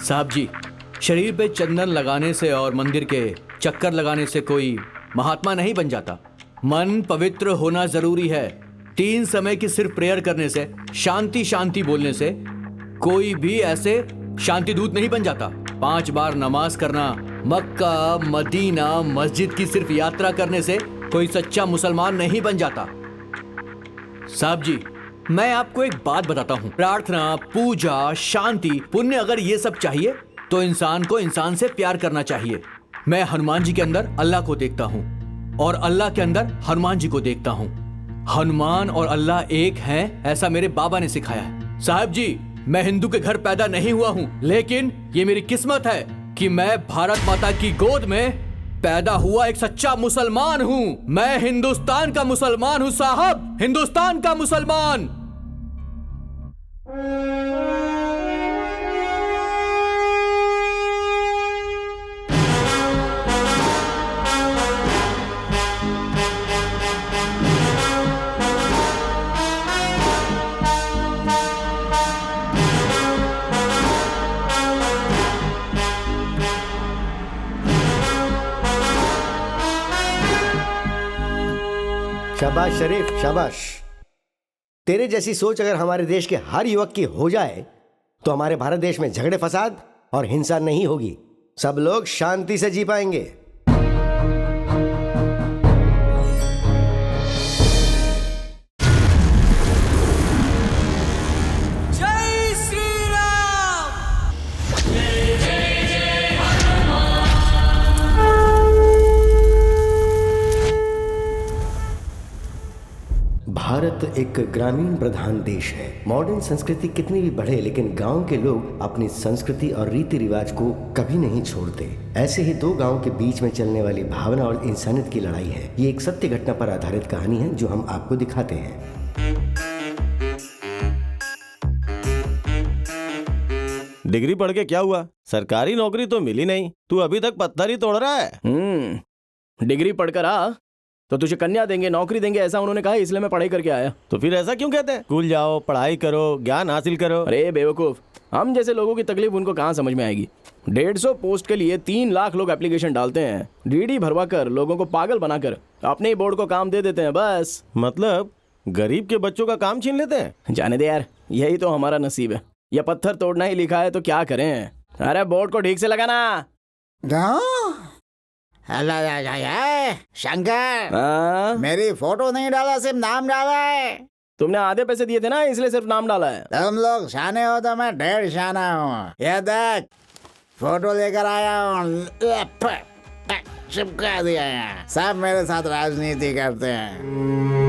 साहब जी, शरीर पे चंदन लगाने से और मंदिर के चक्कर लगाने से कोई महात्मा नहीं बन जाता। मन पवित्र होना जरूरी है। 3 समय की सिर्फ प्रेयर करने से, शांति शांति बोलने से कोई भी ऐसे शांति दूत नहीं बन जाता। 5 बार नमाज करना, मक्का मदीना मस्जिद की सिर्फ यात्रा करने से कोई सच्चा मुसलमान नहीं बन जाता। साहब जी, मैं आपको एक बात बताता हूँ, प्रार्थना, पूजा, शांति, पुण्य अगर ये सब चाहिए तो इंसान को इंसान से प्यार करना चाहिए। मैं हनुमान जी के अंदर अल्लाह को देखता हूँ और अल्लाह के अंदर हनुमान जी को देखता हूँ। हनुमान और अल्लाह एक हैं, ऐसा मेरे बाबा ने सिखाया है। साहब जी, मैं हिंदू के घर पैदा नहीं हुआ हूँ, लेकिन ये मेरी किस्मत है कि मैं भारत माता की गोद में पैदा हुआ एक सच्चा मुसलमान हूँ। मैं हिंदुस्तान का मुसलमान हूँ साहब, हिंदुस्तान का मुसलमान। शाबाश शरीफ, शाबाश। तेरे जैसी सोच अगर हमारे देश के हर युवक की हो जाए तो हमारे भारत देश में झगड़े फसाद और हिंसा नहीं होगी। सब लोग शांति से जी पाएंगे। जय श्री राम। भारत एक ग्रामीण प्रधान देश है। मॉडर्न संस्कृति कितनी भी बढ़े, लेकिन गांव के लोग अपनी संस्कृति और रीति रिवाज को कभी नहीं छोड़ते। ऐसे ही 2 गांव के बीच में चलने वाली भावना और इंसानियत की लड़ाई है। ये एक सत्य घटना पर आधारित कहानी है जो हम आपको दिखाते हैं। डिग्री पढ़ के क्या हुआ? सरकारी नौकरी तो मिली नहीं, तू अभी तक पत्थर ही तोड़ रहा है। डिग्री पढ़कर आ तो तुझे कन्या देंगे, नौकरी देंगे, ऐसा उन्होंने कहा, इसलिए मैं पढ़ाई करके आया। तो फिर ऐसा क्यों कहते हैं? स्कूल जाओ, पढ़ाई करो, ज्ञान हासिल करो। अरे बेवकूफ, हम जैसे लोगों की तकलीफ उनको कहाँ समझ में आएगी। 150 पोस्ट के लिए 3 लाख लोग एप्लीकेशन डालते हैं। डीडी भरवा कर लोगों को पागल बनाकर अपने ही बोर्ड को काम दे देते हैं बस। मतलब गरीब के बच्चों का काम छीन लेते हैं। जाने दे यार, यही तो हमारा नसीब है। ये पत्थर तोड़ना ही लिखा है तो क्या करें। अरे बोर्ड को ठीक से लगाना। शंकर, मेरी फोटो नहीं डाला, सिर्फ नाम डाला है। तुमने आधे पैसे दिए थे ना, इसलिए सिर्फ नाम डाला है। तुम लोग शाने हो तो मैं ढेर शाना हूँ। ये देख, फोटो लेकर आया हूँ, चिपका दिया है। सब मेरे साथ राजनीति करते हैं।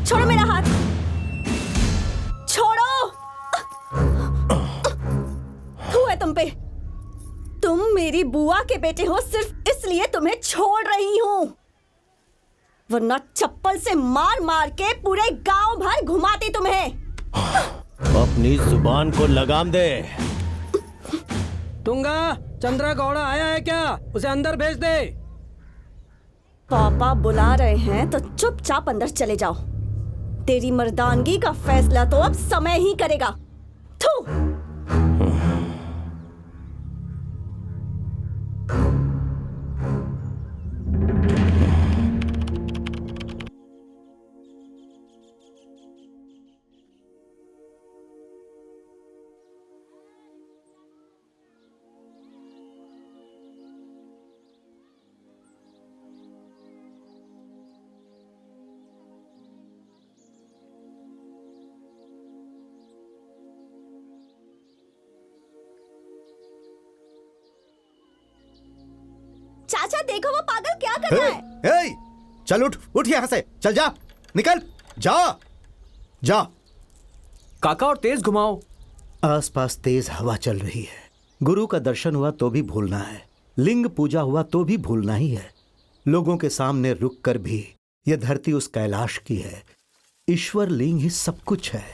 छोड़ो मेरा हाथ, छोड़ो। थू है तुम पे। तुम मेरी बुआ के बेटे हो, सिर्फ इसलिए तुम्हें छोड़ रही हूँ, वरना चप्पल से मार मार के पूरे गांव भर घुमाती तुम्हें। अपनी जुबान को लगाम दे। तुंगा, चंद्रा गौड़ा आया है क्या? उसे अंदर भेज दे। पापा बुला रहे हैं तो चुपचाप अंदर चले जाओ। तेरी मर्दानगी का फैसला तो अब समय ही करेगा। थू। चाचा देखो वो पागल क्या कर रहा है। ए, चल उठ यहाँ से, चल जा, निकल, जा जा। काका और तेज घुमाओ। आसपास तेज हवा चल रही है। गुरु का दर्शन हुआ तो भी भूलना है, लिंग पूजा हुआ तो भी भूलना ही है। लोगों के सामने रुक कर भी यह धरती उस कैलाश की है। ईश्वर लिंग ही सब कुछ है,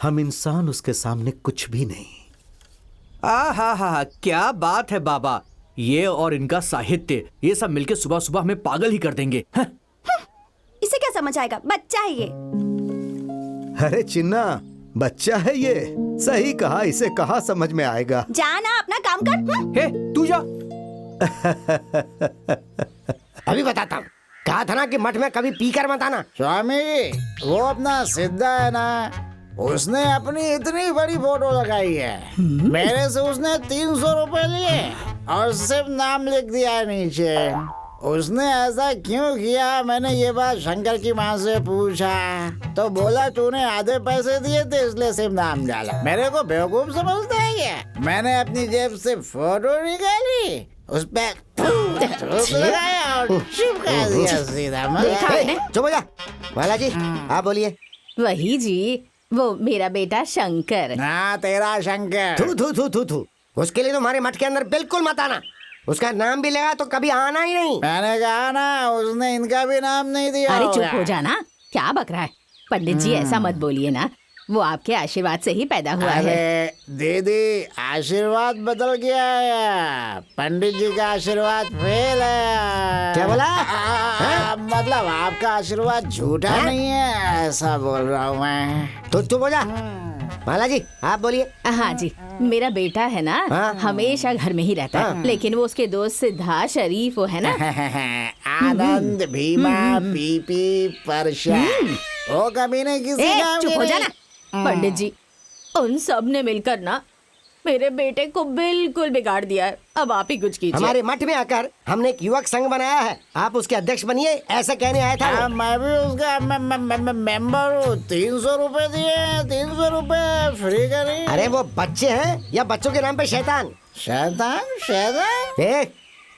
हम इंसान उसके सामने कुछ भी नहीं। हा, क्या बात है बाबा। ये और इनका साहित्य, ये सब मिलके सुबह सुबह हमें पागल ही कर देंगे। इसे क्या समझ आएगा, बच्चा है ये। अरे चिन्ना, बच्चा है ये, सही कहा, इसे कहाँ समझ में आएगा। जाना अपना काम कर। हे तू जा। अभी बताता हूँ, कहा था ना कि मठ में कभी पीकर मत आना। स्वामी, वो अपना सिद्धा है ना, उसने अपनी इतनी बड़ी फोटो लगाई है। मेरे से उसने 300 रुपए लिए और सिर्फ नाम लिख दिया नीचे। उसने ऐसा क्यों किया, मैंने ये बात शंकर की माँ से पूछा तो बोला तूने आधे पैसे दिए थे इसलिए सिर्फ नाम डाला। मेरे को बेवकूफ समझता है क्या? मैंने अपनी जेब से फोटो निकाली, उस पे लगाया और चिपका दिया सीधा। चुप हो जा। बालाजी, आप बोलिए। वही जी, वो मेरा बेटा शंकर। ना, तेरा शंकर। थू थू थू थू थू। उसके लिए तुम्हारे मठ के अंदर बिल्कुल मत आना। उसका नाम भी लेगा तो कभी आना ही नहीं। मैंने कहा ना, उसने इनका भी नाम नहीं दिया। अरे होगा। चुप हो जाना, क्या बक रहा है? पंडित जी ऐसा मत बोलिए ना, वो आपके आशीर्वाद से ही पैदा हुआ है। अरे दीदी, आशीर्वाद बदल गया है, पंडित जी का आशीर्वाद फेल है। क्या बोला? मतलब आपका आशीर्वाद झूठा नहीं है, ऐसा बोल रहा हूँ मैं। तो चुप हो जा। बालाजी, आप बोलिए। हाँ जी, मेरा बेटा है ना, हाँ? हमेशा घर में ही रहता है, लेकिन वो उसके दोस्त सिद्धार्थ शरीफ वो है ना। आनंद, भीमा, पीपी, परशा, वो कभी नहीं किसी काम चुप की हो नहीं। जाना। पंडित जी, उन सब ने मिलकर ना मेरे बेटे को बिल्कुल बिगाड़ दिया है। अब आप ही कुछ कीजिए। हमारे मठ में आकर हमने एक युवक संघ बनाया है, आप उसके अध्यक्ष बनिए, ऐसा कहने आया था। हाँ, मैं भी उसका मेंबर हूँ। 300 रुपए दिए, 300 रुपए फ्री करी। अरे वो बच्चे हैं या बच्चों के नाम पे शैतान? शैतान शैतान।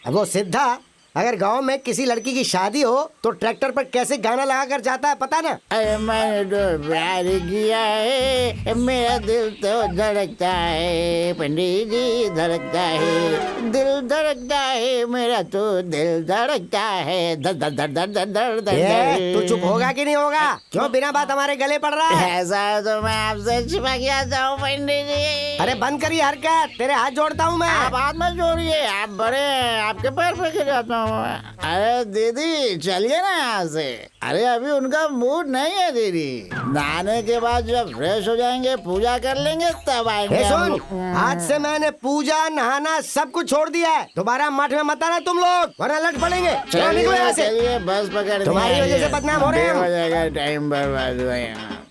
अब वो सिद्धा अगर गांव में किसी लड़की की शादी हो तो ट्रैक्टर पर कैसे गाना लगा कर जाता है, पता ना? अरे मैंने तो प्यार किया है, मेरा दिल तो धड़कता है, पंडित जी धड़कता है, दिल धड़कता है, मेरा तो दिल धड़कता है, धड़ धड़ धड़ धड़ धड़ धड़ धड़। तू चुप होगा कि नहीं होगा? क्यों बिना बात हमारे गले पड़ रहा है? ऐसा है तो मैं आपसे छिपा के आता हूँ पंडित जी। अरे बंद करिए हरकत, तेरे हाथ जोड़ता हूँ मैं। आप हाथ मत जोड़िए, आप बड़े हैं, आपके पैर पे गिर जाता हूँ। अरे दीदी, चलिए ना यहाँ से। अरे अभी उनका मूड नहीं है दीदी, नहाने के बाद जब फ्रेश हो जाएंगे, पूजा कर लेंगे, तब आएंगे। सुन, आज से मैंने पूजा नहाना सब कुछ छोड़ दिया है। दोबारा मठ में मत आना तुम लोग, वरना लट पड़ेंगे। चलो निकलो यहाँ से। चलिए, बस पकड़ के तुम्हारी वजह से आइए। बदनाम हो रहे हैं हम। हो जाएगा, टाइम बर्बाद हुआ यहाँ।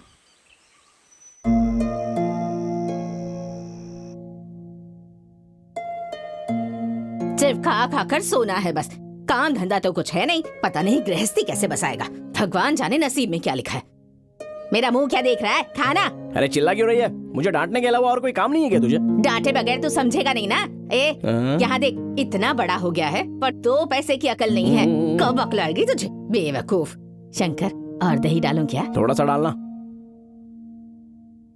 सिर्फ खा खाकर सोना है बस, काम धंधा तो कुछ है नहीं। पता नहीं गृहस्थी कैसे बसाएगा, भगवान जाने नसीब में क्या लिखा है। मेरा मुंह क्या देख रहा है, खाना। अरे चिल्ला क्यों रही है? मुझे डांटने के अलावा और कोई काम नहीं है क्या तुझे? डांटे बगैर तू समझेगा नहीं ना। यहाँ देख, इतना बड़ा हो गया है पर 2 पैसे की अकल नहीं है। कब अकल आएगी तुझे, बेवकूफ। शंकर, और दही डालूं क्या? थोड़ा सा डालना।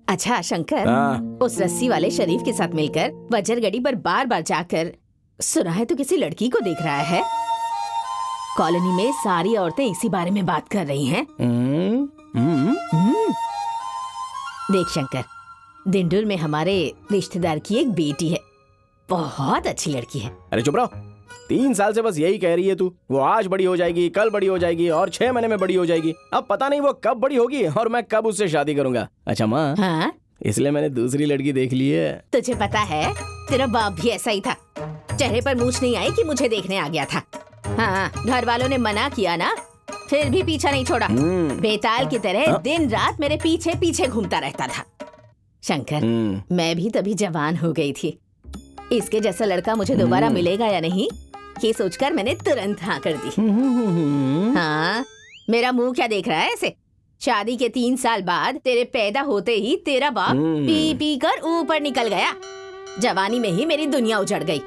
अच्छा शंकर, उस रस्सी वाले शरीफ के साथ मिलकर वजरगढ़ी पर बार बार जाकर सुना है तो किसी लड़की को देख रहा है। कॉलोनी में सारी औरतें इसी बारे में बात कर रही हैं। देख शंकर, दिंडुर में हमारे रिश्तेदार की एक बेटी है, बहुत अच्छी लड़की है। अरे चुप रहो, 3 साल से बस यही कह रही है तू। वो आज बड़ी हो जाएगी, कल बड़ी हो जाएगी और 6 महीने में बड़ी हो जाएगी। अब पता नहीं वो कब बड़ी होगी और मैं कब उससे शादी करूंगा। अच्छा माँ, हाँ? इसलिए मैंने दूसरी लड़की देख ली है। तुझे पता है, तेरा बाप भी ऐसा ही था। चेहरे पर मूंछ नहीं आई कि मुझे देखने आ गया था। हाँ, घर वालों ने मना किया ना, फिर भी पीछा नहीं छोड़ा। बेताल की तरह दिन रात मेरे पीछे पीछे घूमता रहता था। शंकर, मैं भी तभी जवान हो गई थी। इसके जैसा लड़का मुझे दोबारा मिलेगा या नहीं, ये सोचकर मैंने तुरंत हाँ कर दी। हाँ, मेरा मुंह क्या देख रहा है ऐसे? शादी के 3 साल बाद तेरे पैदा होते ही तेरा बाप पी पी कर ऊपर निकल गया। जवानी में ही मेरी दुनिया उजड़ गई।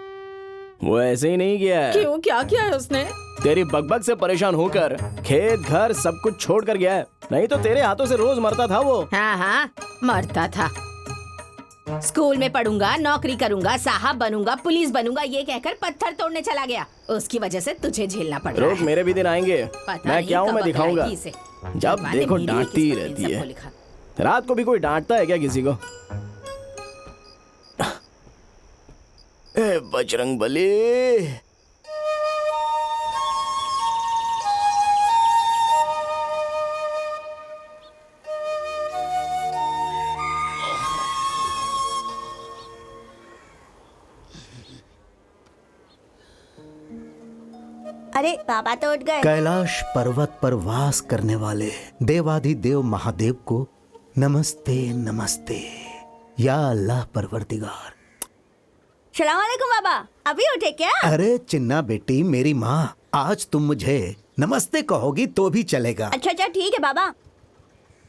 वो ऐसे ही नहीं किया है। क्यों, क्या किया है उसने? तेरी बकबक से परेशान होकर खेत घर सब कुछ छोड़ कर गया है, नहीं तो तेरे हाथों से रोज मरता था वो। हाँ हाँ, मरता था। स्कूल में पढ़ूंगा, नौकरी करूंगा, साहब बनूंगा, पुलिस बनूंगा, ये कहकर पत्थर तोड़ने चला गया। उसकी वजह से तुझे झेलना पड़ रहा रोक, है। मेरे भी दिन आएंगे। पता मैं नहीं क्या हूँ कब मैं अकल दिखाऊंगा। आएगी इसे। जब भगवान ने देखो मेरे लिए डांटती ही किस रहती सबको है। लिखा। रात को भी कोई डांटता है क्या किसी को? ए बजरंग बली। अरे बाबा तो उठ गए। कैलाश पर्वत पर वास करने वाले देवाधिदेव महादेव को नमस्ते नमस्ते या अल्लाह परवरदिगार। सलाम वालेकुम बाबा, अभी उठे क्या? अरे चिन्ना बेटी, मेरी माँ, आज तुम मुझे नमस्ते कहोगी तो भी चलेगा। अच्छा अच्छा ठीक है बाबा,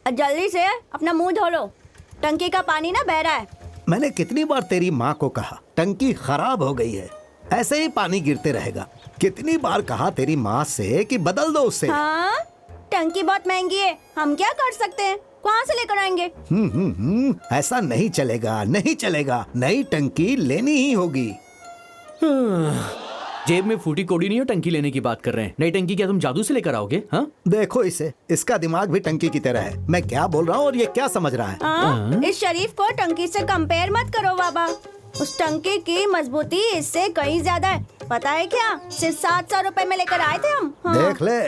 जल्दी से अपना मुंह धो लो, टंकी का पानी ना बह रहा है। मैंने कितनी बार तेरी माँ को कहा टंकी खराब हो गई है, ऐसे ही पानी गिरते रहेगा। कितनी बार कहा तेरी माँ से कि बदल दो उसे। हाँ, टंकी बहुत महंगी है, हम क्या कर सकते हैं, कहाँ से लेकर आएंगे? ऐसा नहीं चलेगा, नहीं चलेगा, नई टंकी लेनी ही होगी। जेब में फूटी कोड़ी नहीं हो, टंकी लेने की बात कर रहे हैं। नई टंकी क्या तुम जादू से लेकर आओगे? हाँ, देखो इसे, इसका दिमाग भी टंकी की तरह है। मैं क्या बोल रहा हूँ और ये क्या समझ रहा है। हाँ, इस शरीफ को टंकी से कंपेयर मत करो बाबा, उस टंकी की मजबूती इससे कहीं ज्यादा है। पता है क्या, सिर्फ 700 रुपए में लेकर आए थे हम। हाँ। देख ले,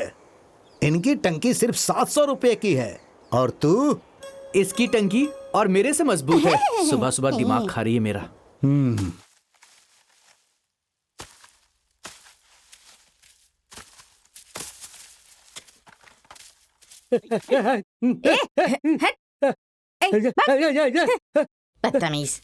इनकी टंकी सिर्फ 700 रुपए की है और तू इसकी टंकी और मेरे से मजबूत है। सुबह सुबह दिमाग खा रही है मेरा। बदतमीज।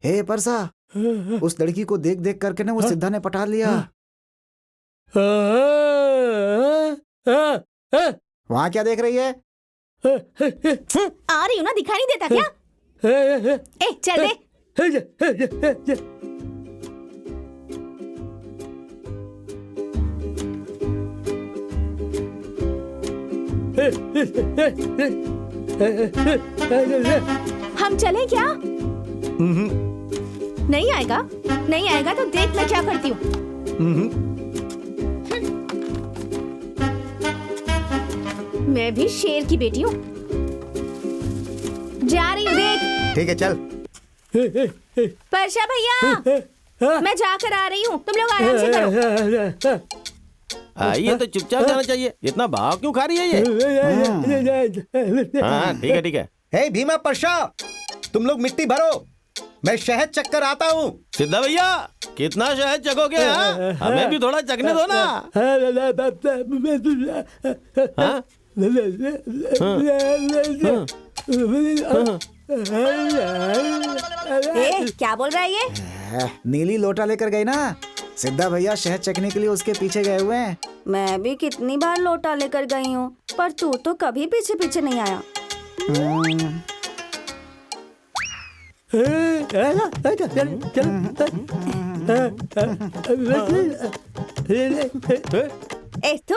हे परसा, उस लड़की को देख देख करके ना वो सिद्धा ने पटा लिया। वहाँ क्या देख रही है? आ रही हूँ ना, दिखाई नहीं देता क्या? ए चल दे। हम चले क्या? नहीं आएगा, नहीं आएगा तो देख मैं क्या करती हूँ। मैं भी शेर की बेटी हूँ, जा रही हूँ, देख। ठीक है चल। परशा भैया, मैं जाकर आ रही हूँ, तुम लोग आराम से करो। ये तो चुपचाप जाना चाहिए, इतना भाव क्यों खा रही है ये? हाँ ठीक है ठीक है। हे भीमा परशा, तुम लोग मिट्टी भरो, मैं शहद चक्कर आता हूँ। सिद्धा भैया, कितना शहद चखोगे? हाँ? हमें भी थोड़ा चखने दो ना। हाँ? क्या बोल रहा है ये? नीली लोटा लेकर गई ना, सिद्धा भैया शहद चखने के लिए उसके पीछे गए हुए हैं। मैं भी कितनी बार लोटा लेकर गई हूँ, पर तू तो कभी पीछे पीछे नहीं आया। ए तू,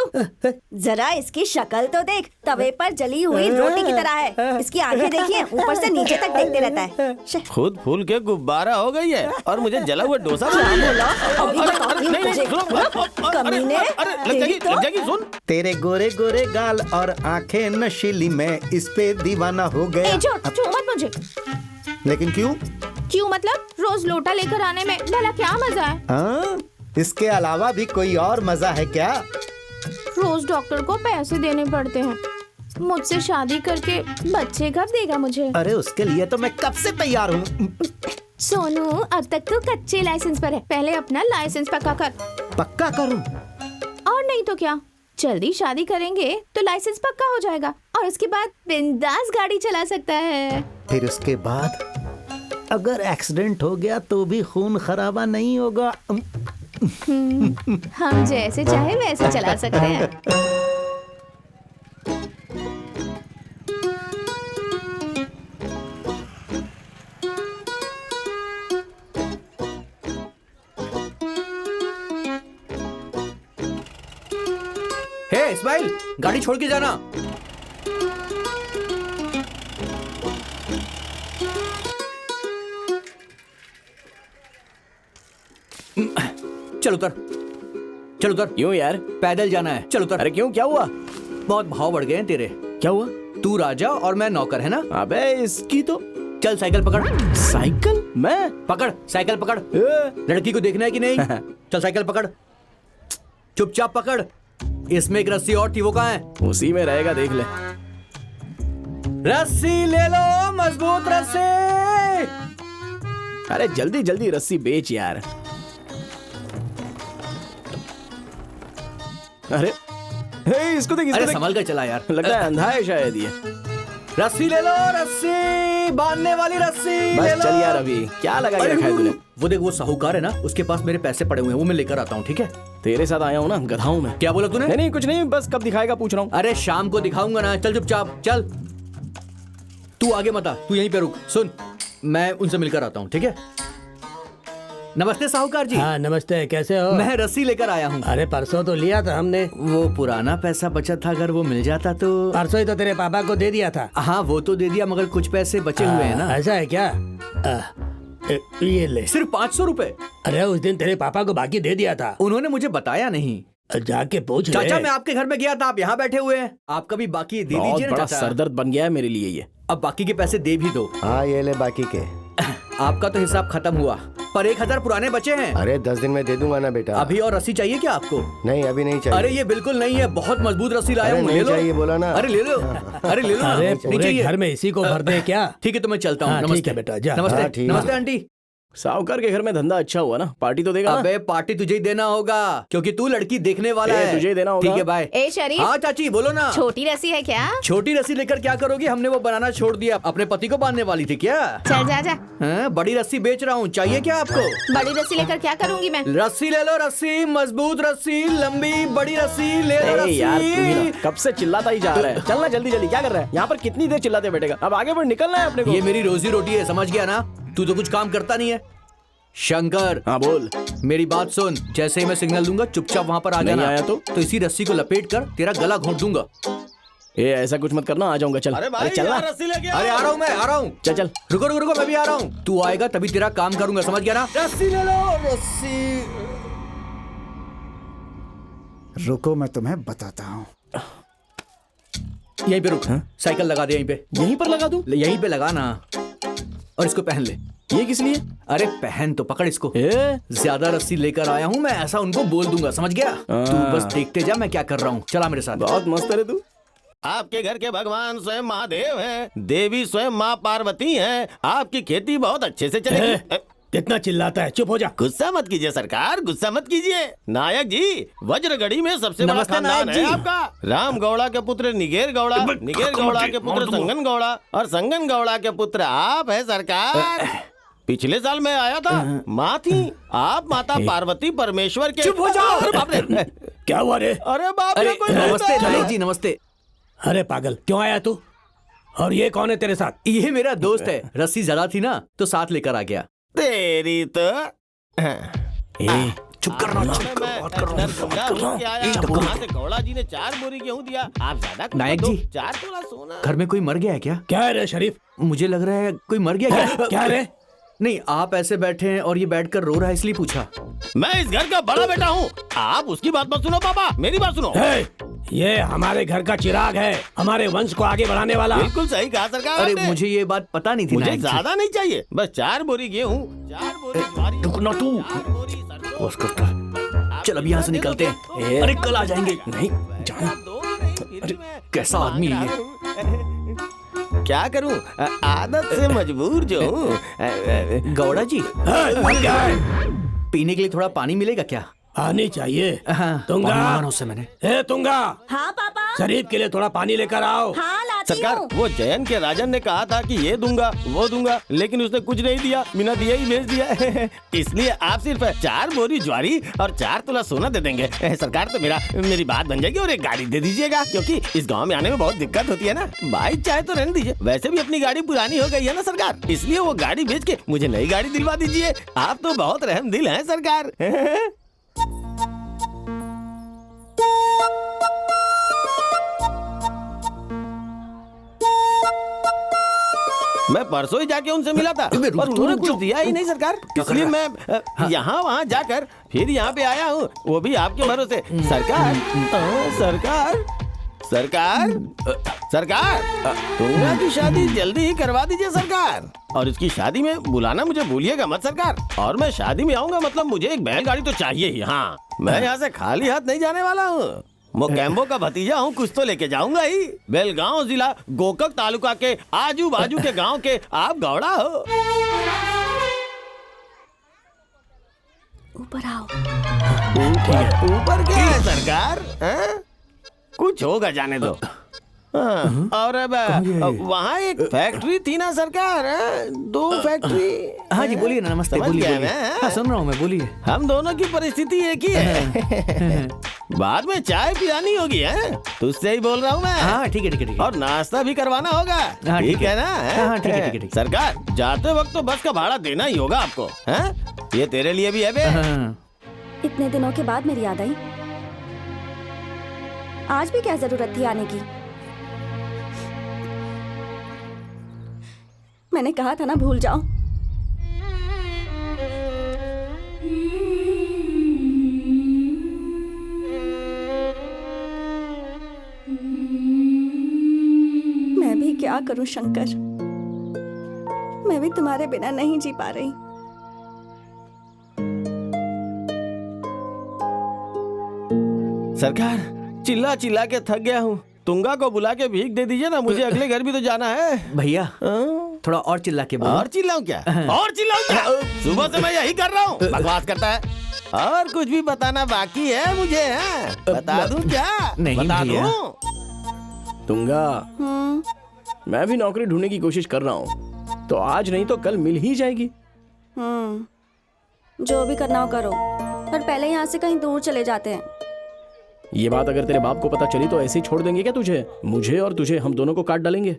जरा इसकी शक्ल तो देख, तवे पर जली हुई रोटी की तरह है। इसकी आंखें देखिए, ऊपर से नीचे तक देखते रहता है। खुद फूल के गुब्बारा हो गई है और मुझे जला हुआ डोसा सुन। तेरे गोरे गोरे गाल और आंखें नशीली, मैं इस पे दीवाना हो गया। छू मत मुझे। लेकिन क्यों? क्यों मतलब, रोज लोटा लेकर आने में भला क्या मजा है? हाँ, इसके अलावा भी कोई और मजा है क्या? रोज डॉक्टर को पैसे देने पड़ते हैं, मुझसे शादी करके बच्चे कब देगा मुझे? अरे उसके लिए तो मैं कब से तैयार हूँ। सोनू, अब तक तो कच्चे लाइसेंस पर है, पहले अपना लाइसेंस पक्का कर। पक्का करूँ? और नहीं तो क्या, जल्दी शादी करेंगे तो लाइसेंस पक्का हो जाएगा और उसके बाद बिंदास गाड़ी चला सकता है। फिर उसके बाद अगर एक्सीडेंट हो गया तो भी खून खराबा नहीं होगा। हम जैसे चाहे वैसे चला सकते हैं। हे इस्माइल, गाड़ी छोड़ के जाना। चल उतर, चल उतर। क्यों यार? पैदल जाना है, चल उतर। अरे क्यों, क्या हुआ? बहुत भाव बढ़ गए हैं तेरे। क्या हुआ? तू राजा और मैं नौकर, है ना? अबे इसकी तो। चल साइकिल पकड़। साइकिल? मैं? पकड़ साइकिल पकड़। लड़की को देखना है कि नहीं? चल साइकिल पकड़, चुपचाप पकड़। इसमें एक रस्सी और थी, वो कहाँ है? उसी में रहेगा, देख ले। रस्सी ले लो, मजबूत रस्सी। अरे जल्दी जल्दी रस्सी बेच यार। अरे हे, इसको देख, अरे संभल कर चला यार। लगता है अंधा है शायद ये। रस्सी ले लो, रस्सी, बांधने वाली रस्सी ले बस लो। चल यार, अभी क्या लगा के रखा है तूने? वो देख, वो साहूकार है ना, उसके पास मेरे पैसे पड़े हुए हैं, वो मैं लेकर आता हूँ, ठीक है? तेरे साथ आया हूँ ना, गधा हूँ मैं। क्या बोला तूने? नहीं नहीं कुछ नहीं, बस कब दिखाएगा पूछ रहा हूँ। अरे शाम को दिखाऊंगा ना, चल चुपचाप चल। तू आगे मत आ, तू यहीं पे रुक। सुन, मैं उनसे मिलकर आता हूँ, ठीक है? नमस्ते साहूकार जी। हाँ नमस्ते, कैसे हो? मैं रस्सी लेकर आया हूँ। अरे परसों तो लिया था हमने। वो पुराना पैसा बचा था, अगर वो मिल जाता तो। परसों ही तो तेरे पापा को दे दिया था। हाँ वो तो दे दिया, मगर कुछ पैसे बचे हुए हैं ना। ऐसा है क्या? ये ले। सिर्फ 500 रुपए। अरे उस दिन तेरे पापा को बाकी दे दिया था। उन्होंने मुझे बताया नहीं। जाके पूछ चाचा ले। मैं आपके घर में गया था, आप यहाँ बैठे हुए हैं। आपका भी बाकी दे बहुत दीजिए ना बड़ा चाचा। सरदर्द बन गया है मेरे लिए ये। अब बाकी के पैसे दे भी दो। हाँ ये ले बाकी के। आपका तो हिसाब खत्म हुआ, पर 1000 पुराने बचे हैं। अरे 10 दिन में दे दूंगा ना बेटा। अभी और रस्सी चाहिए क्या आपको? नहीं अभी नहीं चाहिए। अरे ये बिल्कुल नहीं है, बहुत मजबूत रस्सी लाया अरे हूँ, ले नहीं लो। चाहिए बोला ना। अरे ले लो, अरे ले लो ना। अरे नहीं पूरे चाहिए। घर में इसी को भर दे क्या? ठीक है तो मैं चलता हूँ। हाँ, ठीक नमस्ते है बेटा, जा। हाँ, नमस्ते ठीक है। नमस्ते आंटी। साहूकार के घर में धंधा अच्छा हुआ ना, पार्टी तो देगा ना? अबे पार्टी तुझे ही देना होगा, क्योंकि तू लड़की देखने वाला है। तुझे ही देना होगा। ठीक है बाय। ए शरीफ, हाँ चाची बोलो ना। छोटी रस्सी है क्या? छोटी रस्सी लेकर क्या करोगी? हमने वो बनाना छोड़ दिया, अपने पति को बांधने वाली थी क्या? चल जा जा। हाँ, बड़ी रस्सी बेच रहा हूँ, चाहिए क्या आपको? बड़ी रस्सी लेकर क्या करूंगी मैं? रस्सी ले लो, रस्सी, मजबूत रस्सी, लंबी बड़ी रस्सी ले लो। ए यार तू ही ना, रस्सी कब से चिल्लाता ही जा रहा है। चलना जल्दी जल्दी, क्या कर रहा है यहाँ पर? कितनी देर चिल्लाते बैठेगा? अब आगे बढ़, निकलना है अपने को। ये मेरी रोजी रोटी है, समझ गया ना? तू तो कुछ काम करता नहीं है। शंकर हाँ बोल। मेरी बात सुन, जैसे ही मैं सिग्नल दूंगा चुपचाप वहाँ पर आ नहीं जाना। आया तो इसी रस्सी को लपेट कर तेरा गला घोंट दूंगा। ए ऐसा कुछ मत करना, आ जाऊंगा। चल अरे चलना। अरे आ रहा हूँ मैं, आ रहा हूँ। चल चल। रुको रुको रुको, मैं भी आ रहा हूँ। तू आएगा तभी तेरा काम करूंगा, समझ गया ना? रस्सी ले लो, रस्सी। रुको मैं तुम्हें बताता हूँ। यहीं पे रुक। साइकिल लगा दे यहीं पे। यहीं पर लगा दूं? यहीं पे लगा ना, और इसको पहन ले। ये किस लिए? अरे पहन तो, पकड़ इसको। ए? ज्यादा रस्सी लेकर आया हूँ मैं, ऐसा उनको बोल दूंगा, समझ गया? तू बस देखते जा मैं क्या कर रहा हूँ। चला मेरे साथ। बहुत मस्त है तू। आपके घर के भगवान स्वयं महादेव हैं, देवी स्वयं माँ पार्वती हैं। आपकी खेती बहुत अच्छे से चलेगी। कितना चिल्लाता है, चुप हो जा। गुस्सा मत कीजिए सरकार, गुस्सा मत कीजिए। नायक जी, वज्रगढ़ी में सबसे बड़ा नमस्ते खानदान नायक है जी। आपका। राम गौड़ा के पुत्र निगेर गौड़ा, निगेर गौड़ा के पुत्र संगन गौड़ा, और संगन गौड़ा के पुत्र आप है सरकार। पिछले साल मैं आया था, माँ थी आप, माता पार्वती परमेश्वर के। चुप हो जाओ। अरे बाप रे, क्या हुआ रे? अरे बाप अरे रे, कोई नमस्ते बोलता है। नायक जी, नमस्ते। अरे पागल, क्यों आया तू? और ये कौन है तेरे साथ? ये मेरा दोस्त है, रस्सी ज्यादा थी ना तो साथ लेकर आ गया। तेरी तो चुप करना, वहाँ से गौड़ा जी ने 4 बोरी गेहूं दिया। आप ज्यादा कुछ नायक मत दो, जी। 4 तोला सोना। घर में कोई मर गया है क्या? क्या है रे शरीफ? मुझे लग रहा है कोई मर गया क्या? क्या रे? नहीं, आप ऐसे बैठे हैं और ये बैठकर रो रहा है इसलिए पूछा। मैं इस घर का बड़ा बेटा हूँ, आप उसकी बात मत सुनो पापा, मेरी बात सुनो। हे, ये हमारे घर का चिराग है, हमारे वंश को आगे बढ़ाने वाला। बिल्कुल सही कहा सरकार अरे आपने। मुझे ये बात पता नहीं थी मुझे नायक जी। ज्यादा नहीं चाहिए, बस 4 बोरी गेहूं, 4 बोरी ज्वारी, रुक ना तू। 4 बोरी सरसों। बस करता। चल अब यहाँ से निकलते हैं। अरे कल आ जाएंगे। नहीं जाना। अरे कैसा आदमी है ये? क्या करूं, आदत से मजबूर जो हूँ। गौड़ा जी, मर गया है। पीने के लिए थोड़ा पानी मिलेगा क्या? आनी चाहिए। हाँ, तुंगा, पानी मांगा उससे मैंने। हे तुंगा, हाँ पापा। शरीफ के लिए थोड़ा पानी लेकर आओ। हाँ लाती सरकार क्यों? वो जयन के राजन ने कहा था कि ये दूंगा वो दूंगा, लेकिन उसने कुछ नहीं दिया, बिना दिए ही भेज दिया। इसलिए आप सिर्फ 4 बोरी ज्वारी और 4 तोला सोना दे देंगे। सरकार तो मेरी बात बन जाएगी और एक गाड़ी दे दीजिएगा, क्योंकि इस गांव में आने में बहुत दिक्कत होती है ना। बाइक चाहे तो रहने दीजिए, वैसे भी अपनी गाड़ी पुरानी हो गई है ना सरकार, इसलिए वो गाड़ी बेच के मुझे नई गाड़ी दिलवा दीजिए। आप तो बहुत रहम दिल हैं सरकार। मैं परसों ही जाके उनसे मिला था पर उन्होंने कुछ दिया ही नहीं सरकार, इसलिए मैं यहाँ वहाँ जाकर फिर यहाँ पे आया हूँ, वो भी आपके भरोसे। सरकार सरकार सरकार सरकार तुंगा की शादी जल्दी ही करवा दीजिए सरकार, और इसकी शादी में बुलाना मुझे भूलिएगा मत सरकार। और मैं शादी में आऊंगा मतलब मुझे एक बैलगाड़ी तो चाहिए ही। हाँ, मैं यहाँ से खाली हाथ नहीं जाने वाला हूँ। मोकेम्बो का भतीजा हूँ, कुछ तो लेके जाऊंगा ही। बेलगांव जिला गोकक तालुका के आजू बाजू के गांव के आप गौड़ा हो। ऊपर आओ। ऊपर क्या है सरकार? कुछ होगा, जाने दो। हाँ, और अब वहाँ एक फैक्ट्री थी ना सरकार, 2 फैक्ट्री। हाँ जी बोलिए ना, नमस्ते। समझ बोलिए गया बोलिए। मैं। हाँ, सुन रहा हूँ मैं, बोलिए। हम दोनों की परिस्थिति एक ही है। बाद में चाय पिलानी होगी है, तुझसे ही बोल रहा हूँ मैं। हाँ ठीक है ठीक है ठीक है। और नाश्ता भी करवाना होगा। हाँ, ठीक है ना? हाँ ठीक है ठीक है। सरकार जाते वक्त तो बस का भाड़ा देना ही होगा आपको। हैं? ये तेरे लिए भी है बे। हाँ। इतने दिनों के बाद मेरी याद आई। आज भी क्या जरूरत थी आने की? मैंने कहा था ना भूल जाओ। मैं भी क्या करूं शंकर, मैं भी तुम्हारे बिना नहीं जी पा रही। सरकार चिल्ला चिल्ला के थक गया हूँ, तुंगा को बुला के भीख दे दीजिए ना, मुझे अगले घर भी तो जाना है। भैया हाँ? थोड़ा और चिल्ला के बोलो। और चिल्लाऊं क्या? और चिल्लाऊं क्या? सुबह से मैं यही कर रहा हूँ, बकवास करता है। और कुछ भी बताना बाकी है मुझे? है बता दूं क्या? नहीं बता भैया। दूं? तुंगा, मैं भी नौकरी ढूंढने की कोशिश कर रहा हूँ, तो आज नहीं तो कल मिल ही जाएगी। जो भी करना हो करो, पर पहले यहाँ से कहीं दूर चले जाते हैं। ये बात अगर तेरे बाप को पता चली तो ऐसे ही छोड़ देंगे क्या तुझे? मुझे और तुझे, हम दोनों को काट डालेंगे।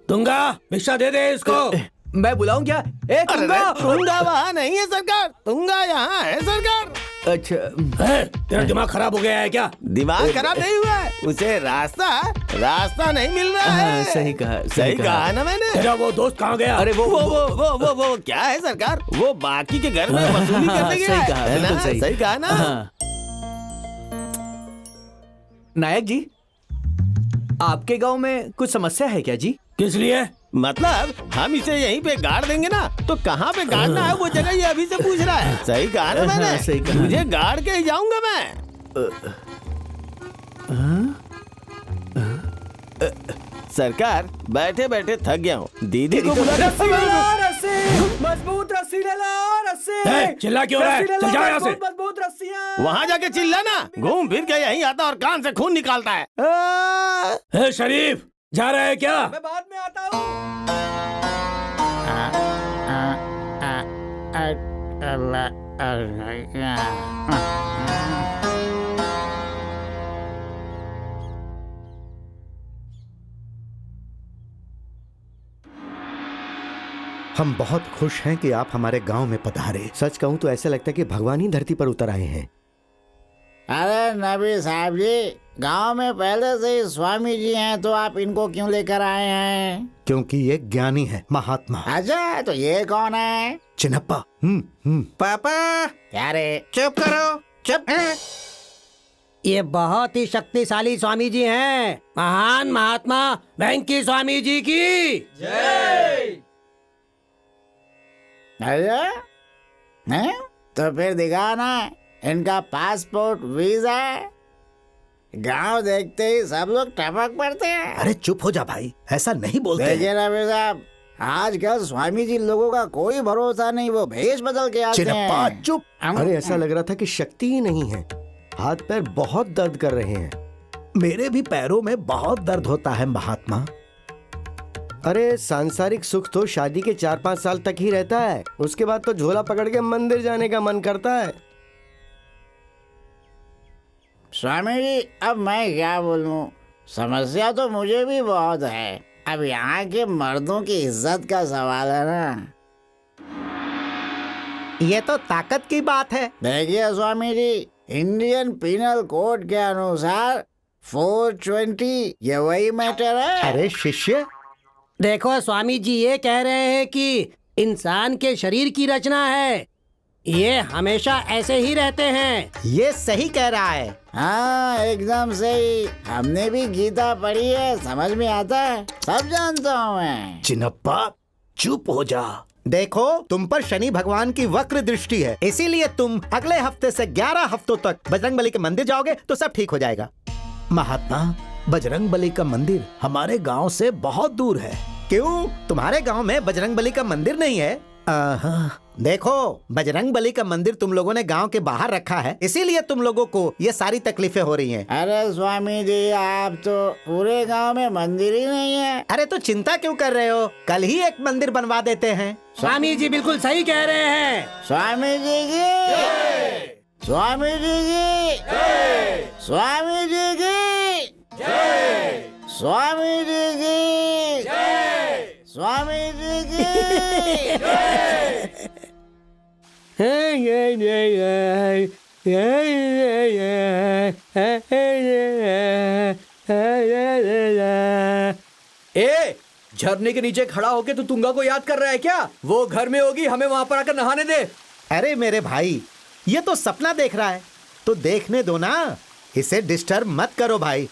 तुंगा भिक्षा दे दे इसको। मैं बुलाऊं क्या? ए तुंगा। तुंगा वहाँ नहीं है सरकार, तुंगा यहाँ है सरकार। अच्छा तेरा दिमाग खराब हो गया है क्या? दिमाग खराब नहीं हुआ है, उसे रास्ता नहीं मिल रहा है। हाँ, सही कहा, सही कहा है ना मैंने। तेरा वो दोस्त कहाँ गया? अरे वो क्या है सरकार? वो बाकी के घर में वसूली करने गया सही है। कहा, है ना? बिल्कुल सही। सही कहा ना? हाँ। नायक जी, आपके गांव में कुछ समस्या है क्या जी? किस लिए? मतलब हम इसे यहीं पे गाड़ देंगे ना, तो कहाँ पे गाड़ना है वो जगह ये अभी से पूछ रहा है। सही कहा ना मैंने? सही कहा। मुझे गाड़ के ही जाऊंगा मैं। सरकार बैठे बैठे थक गया हूँ, दीदी को बुला मजबूत रस्सी ले ला, रस्सी। ए, चिल्ला क्यों रहा है? चल जा यहाँ से। मजबूत रस्सियां। वहाँ जाके चिल्ला ना, घूम फिर के यहीं आता और कान से खून निकालता है। ए, शरीफ जा रहा है क्या? मैं बाद में आता हूँ। हम बहुत खुश हैं कि आप हमारे गांव में पधारे। सच कहूं तो ऐसा लगता है कि भगवान ही धरती पर उतर आए हैं। अरे नबी साहब जी, गांव में पहले से ही स्वामी जी हैं, तो आप इनको क्यों लेकर आए हैं? क्योंकि ये ज्ञानी है, महात्मा। अच्छा, तो ये कौन है? चिन्नप्पा। पापा। क्या रे? चुप करो, चुप। ये बहुत ही शक्तिशाली स्वामी जी हैं, महान महात्मा वेंकी स्वामी जी की जय। अरे हैं? तो फिर दिखा ना इनका पासपोर्ट, वीजा। गांव देखते ही सब लोग टपक पड़ते हैं। अरे चुप हो जा भाई, ऐसा नहीं बोलते। देखिए नबी साहब, आजकल स्वामी जी लोगों का कोई भरोसा नहीं, वो भेष बदल के आते चिन्नप्पा हैं। चुप। अरे ऐसा लग रहा था कि शक्ति ही नहीं है, हाथ पैर बहुत दर्द कर रहे हैं। मेरे भी पैरों में बहुत दर्द होता है महात्मा। अरे सांसारिक सुख तो शादी के 4-5 साल तक ही रहता है, उसके बाद तो झोला पकड़ के मंदिर जाने का मन करता है। स्वामी जी अब मैं क्या बोलूं, समस्या तो मुझे भी बहुत है। अब यहाँ के मर्दों की इज्जत का सवाल है ना। ये तो ताकत की बात है। देखिए Swami ji, Indian penal code के अनुसार 420 ये वही मैटर है। अरे शिष्य, देखो स्वामी जी ये कह रहे हैं कि इंसान के शरीर की रचना है, ये हमेशा ऐसे ही रहते हैं। ये सही कह रहा है। हाँ एकदम सही, हमने भी गीता पढ़ी है, समझ में आता है, सब जानता हूँ मैं। चिनप्पा चुप हो जा। देखो तुम पर शनि भगवान की वक्र दृष्टि है, इसीलिए तुम अगले हफ्ते से 11 हफ्तों तक बजरंगबली के मंदिर जाओगे तो सब ठीक हो जाएगा। महात्मा, बजरंगबली का मंदिर हमारे गांव से बहुत दूर है। क्यों, तुम्हारे गांव में बजरंगबली का मंदिर नहीं है? देखो, बजरंगबली का मंदिर तुम लोगों ने गांव के बाहर रखा है, इसीलिए तुम लोगों को ये सारी तकलीफें हो रही हैं। अरे स्वामी जी, आप तो पूरे गांव में मंदिर ही नहीं है। अरे तो चिंता क्यों कर रहे हो, कल ही एक मंदिर बनवा देते हैं। स्वामी जी बिल्कुल सही कह रहे हैं। स्वामी जी की, स्वामी जी की, स्वामी जी की, स्वामी जी की, स्वामी जी की। ए, झरने के नीचे खड़ा होके तू तुंगा को याद कर रहा है क्या? वो घर में होगी, हमें वहां पर आकर नहाने दे। अरे मेरे भाई, ये तो सपना देख रहा है, तो देखने दो ना, इसे डिस्टर्ब मत करो भाई।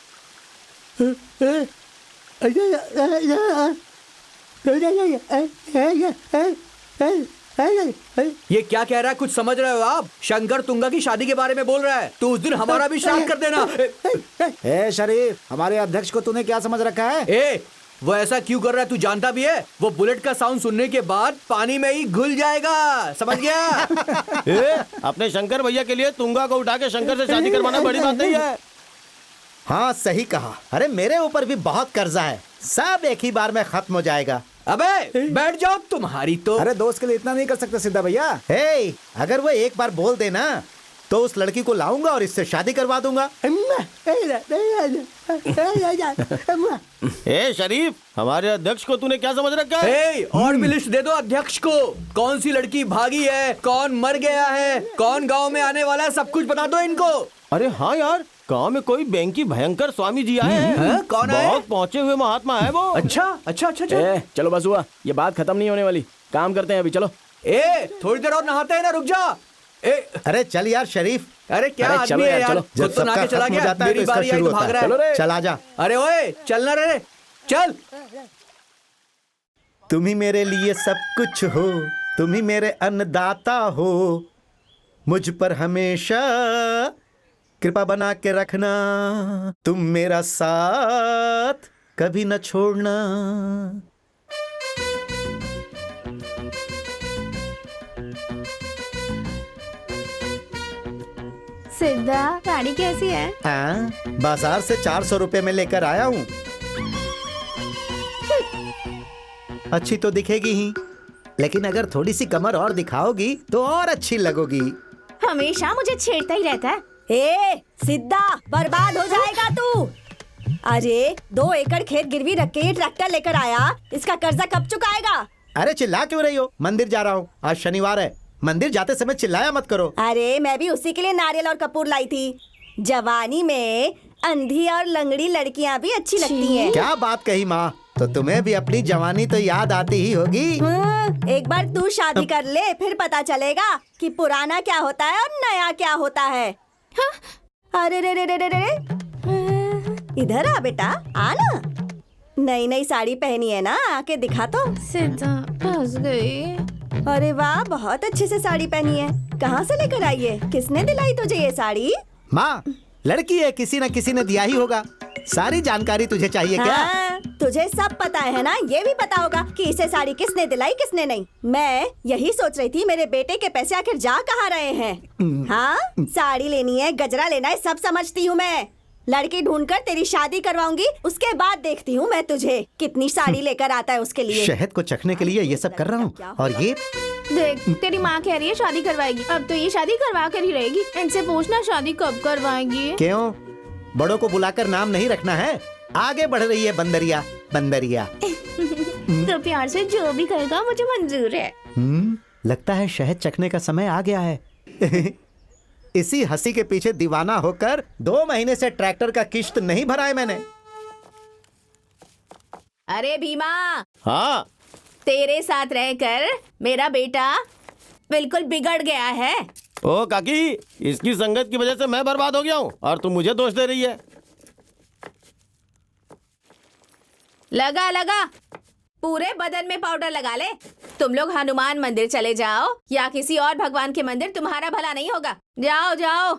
ये क्या कह रहा है, कुछ समझ रहे हो आप? शंकर तुंगा की शादी के बारे में बोल रहा है। तो उस दिन हमारा भी श्राद्ध कर देना। ए शरीफ, हमारे अध्यक्ष को तूने क्या समझ रखा है? ए, वो ऐसा क्यों कर रहा है तू जानता भी है? वो बुलेट का साउंड सुनने के बाद पानी में ही घुल जाएगा, समझ गया? अपने शंकर भैया के लिए तुंगा को उठा के शंकर से शादी करवाना बड़ी बात नहीं है। हाँ सही कहा। अरे मेरे ऊपर भी बहुत कर्जा है, सब एक ही बार में खत्म हो जाएगा। अबे बैठ जाओ, तुम्हारी तो। अरे दोस्त के लिए इतना नहीं कर सकते सिद्धा भैया। हे, अगर वो एक बार बोल देना तो उस लड़की को लाऊंगा और इससे शादी करवा दूंगा। ए शरीफ, हमारे अध्यक्ष को तूने क्या समझ रखा है? ए, और भी लिस्ट दे दो अध्यक्ष को। कौन सी लड़की भागी है, कौन मर गया है, कौन गांव में आने वाला है, सब कुछ बता दो इनको। अरे हाँ यार, गांव में कोई बैंकी भयंकर स्वामी जी आए हैं। कौन आए? बहुत पहुंचे हुए महात्मा है वो। अच्छा अच्छा अच्छा अच्छा। ए, चलो बस हुआ, ये बात खत्म नहीं होने वाली, काम करते हैं अभी, चलो। ए, थोड़ी देर और नहाते हैं ना, रुक जा। ए, अरे चल यार शरीफ। अरे क्या अरे आदमी चलो है यार, यार, चलो। खुद तो नहा के चला गया, मेरी बारी आई तो भाग रहा है। चलो रे। चल आजा। अरे ओए, चलना रे, चल। तुम ही मेरे लिए सब कुछ हो, तुम ही मेरे अन्नदाता हो, मुझ पर हमेशा कृपा बना के रखना, तुम मेरा साथ कभी न छोड़ना। सिद्धा, गाड़ी कैसी है? बाजार से 400 रुपए में लेकर आया हूँ। अच्छी तो दिखेगी ही, लेकिन अगर थोड़ी सी कमर और दिखाओगी तो और अच्छी लगोगी। हमेशा मुझे छेड़ता ही रहता है। ए सिद्धा, बर्बाद हो जाएगा तू। अरे 2 एकड़ खेत गिरवी रख के ये ट्रैक्टर लेकर आया, इसका कर्जा कब चुकाएगा? अरे चिल्ला क्यों रही हो? मंदिर जा रहा हूँ, आज शनिवार है, मंदिर जाते समय चिल्लाया मत करो। अरे मैं भी उसी के लिए नारियल और कपूर लाई थी। जवानी में अंधी और लंगड़ी लड़कियां भी अच्छी लगती हैं। क्या बात कही माँ, तो तुम्हें भी अपनी जवानी तो याद आती ही होगी। एक बार तू शादी कर ले, फिर पता चलेगा कि पुराना क्या होता है और नया क्या होता है। अरे रे रे रे रे रे, इधर आ बेटा, आ ना। नई नई साड़ी पहनी है ना, आके दिखा तो। सिद्धा फंस गई। अरे वाह, बहुत अच्छे से साड़ी पहनी है। कहाँ से लेकर आई है? किसने दिलाई तुझे ये साड़ी? माँ, लड़की है, किसी न किसी ने दिया ही होगा। सारी जानकारी तुझे चाहिए क्या? हाँ, तुझे सब पता है ना, ये भी पता होगा कि इसे साड़ी किसने दिलाई किसने नहीं। मैं यही सोच रही थी, मेरे बेटे के पैसे आखिर जा कहाँ रहे हैं। हाँ, साड़ी लेनी है, गजरा लेना है, सब समझती हूँ मैं। लड़की ढूंढकर तेरी शादी करवाऊंगी, उसके बाद देखती हूँ मैं तुझे कितनी साड़ी लेकर आता है उसके लिए। शहद को चखने के लिए ये सब कर रहा हूँ, और ये देख तेरी माँ कह रही है शादी करवाएगी, अब तो ये शादी करवा कर ही रहेगी। इनसे पूछना शादी कब करवाएंगी। क्यों? बड़ों को बुलाकर नाम नहीं रखना है? आगे बढ़ रही है बंदरिया, बंदरिया। तो प्यार से जो भी कहेगा मुझे मंजूर है। लगता है शहद चखने का समय आ गया है। इसी हंसी के पीछे दीवाना होकर 2 महीने से ट्रैक्टर का किश्त नहीं भरा है मैंने। अरे भीमा, हाँ तेरे साथ रहकर मेरा बेटा बिल्कुल बिगड़ गया है। ओ काकी, इसकी संगत की वजह से मैं बर्बाद हो गया हूँ और तुम मुझे दोष दे रही है। लगा लगा, पूरे बदन में पाउडर लगा ले। तुम लोग हनुमान मंदिर चले जाओ या किसी और भगवान के मंदिर, तुम्हारा भला नहीं होगा। जाओ जाओ,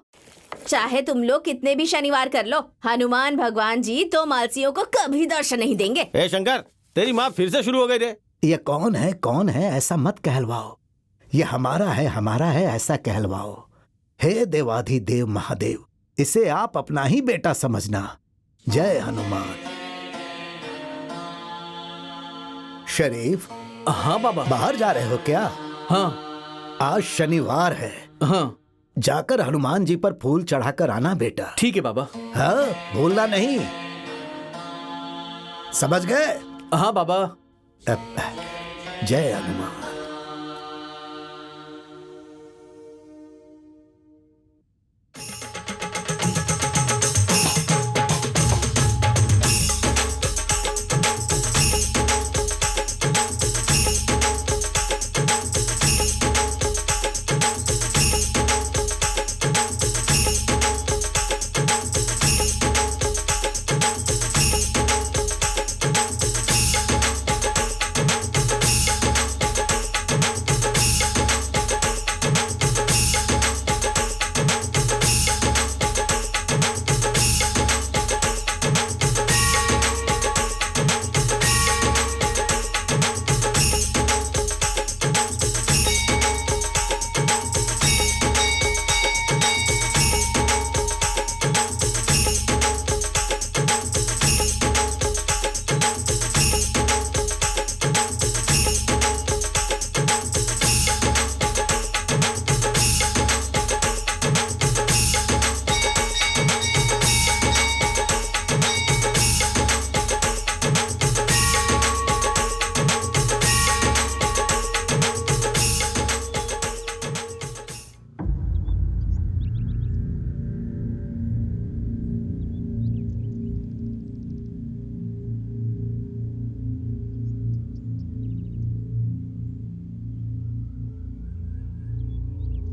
चाहे तुम लोग कितने भी शनिवार कर लो, हनुमान भगवान जी तो मालसियों को कभी दर्शन नहीं देंगे। ए शंकर, तेरी माँ फिर से शुरू हो गई रे। ये कौन है ऐसा मत कहलवाओ। ये हमारा है ऐसा कहलवाओ। हे देवाधिदेव महादेव, इसे आप अपना ही बेटा समझना। जय हनुमान। शरीफ, हाँ बाबा। बाहर जा रहे हो क्या? हाँ आज शनिवार है। हाँ जाकर हनुमान जी पर फूल चढ़ाकर आना बेटा। ठीक है बाबा। हाँ, भूलना नहीं। समझ गए? हाँ बाबा। जय हनुमान।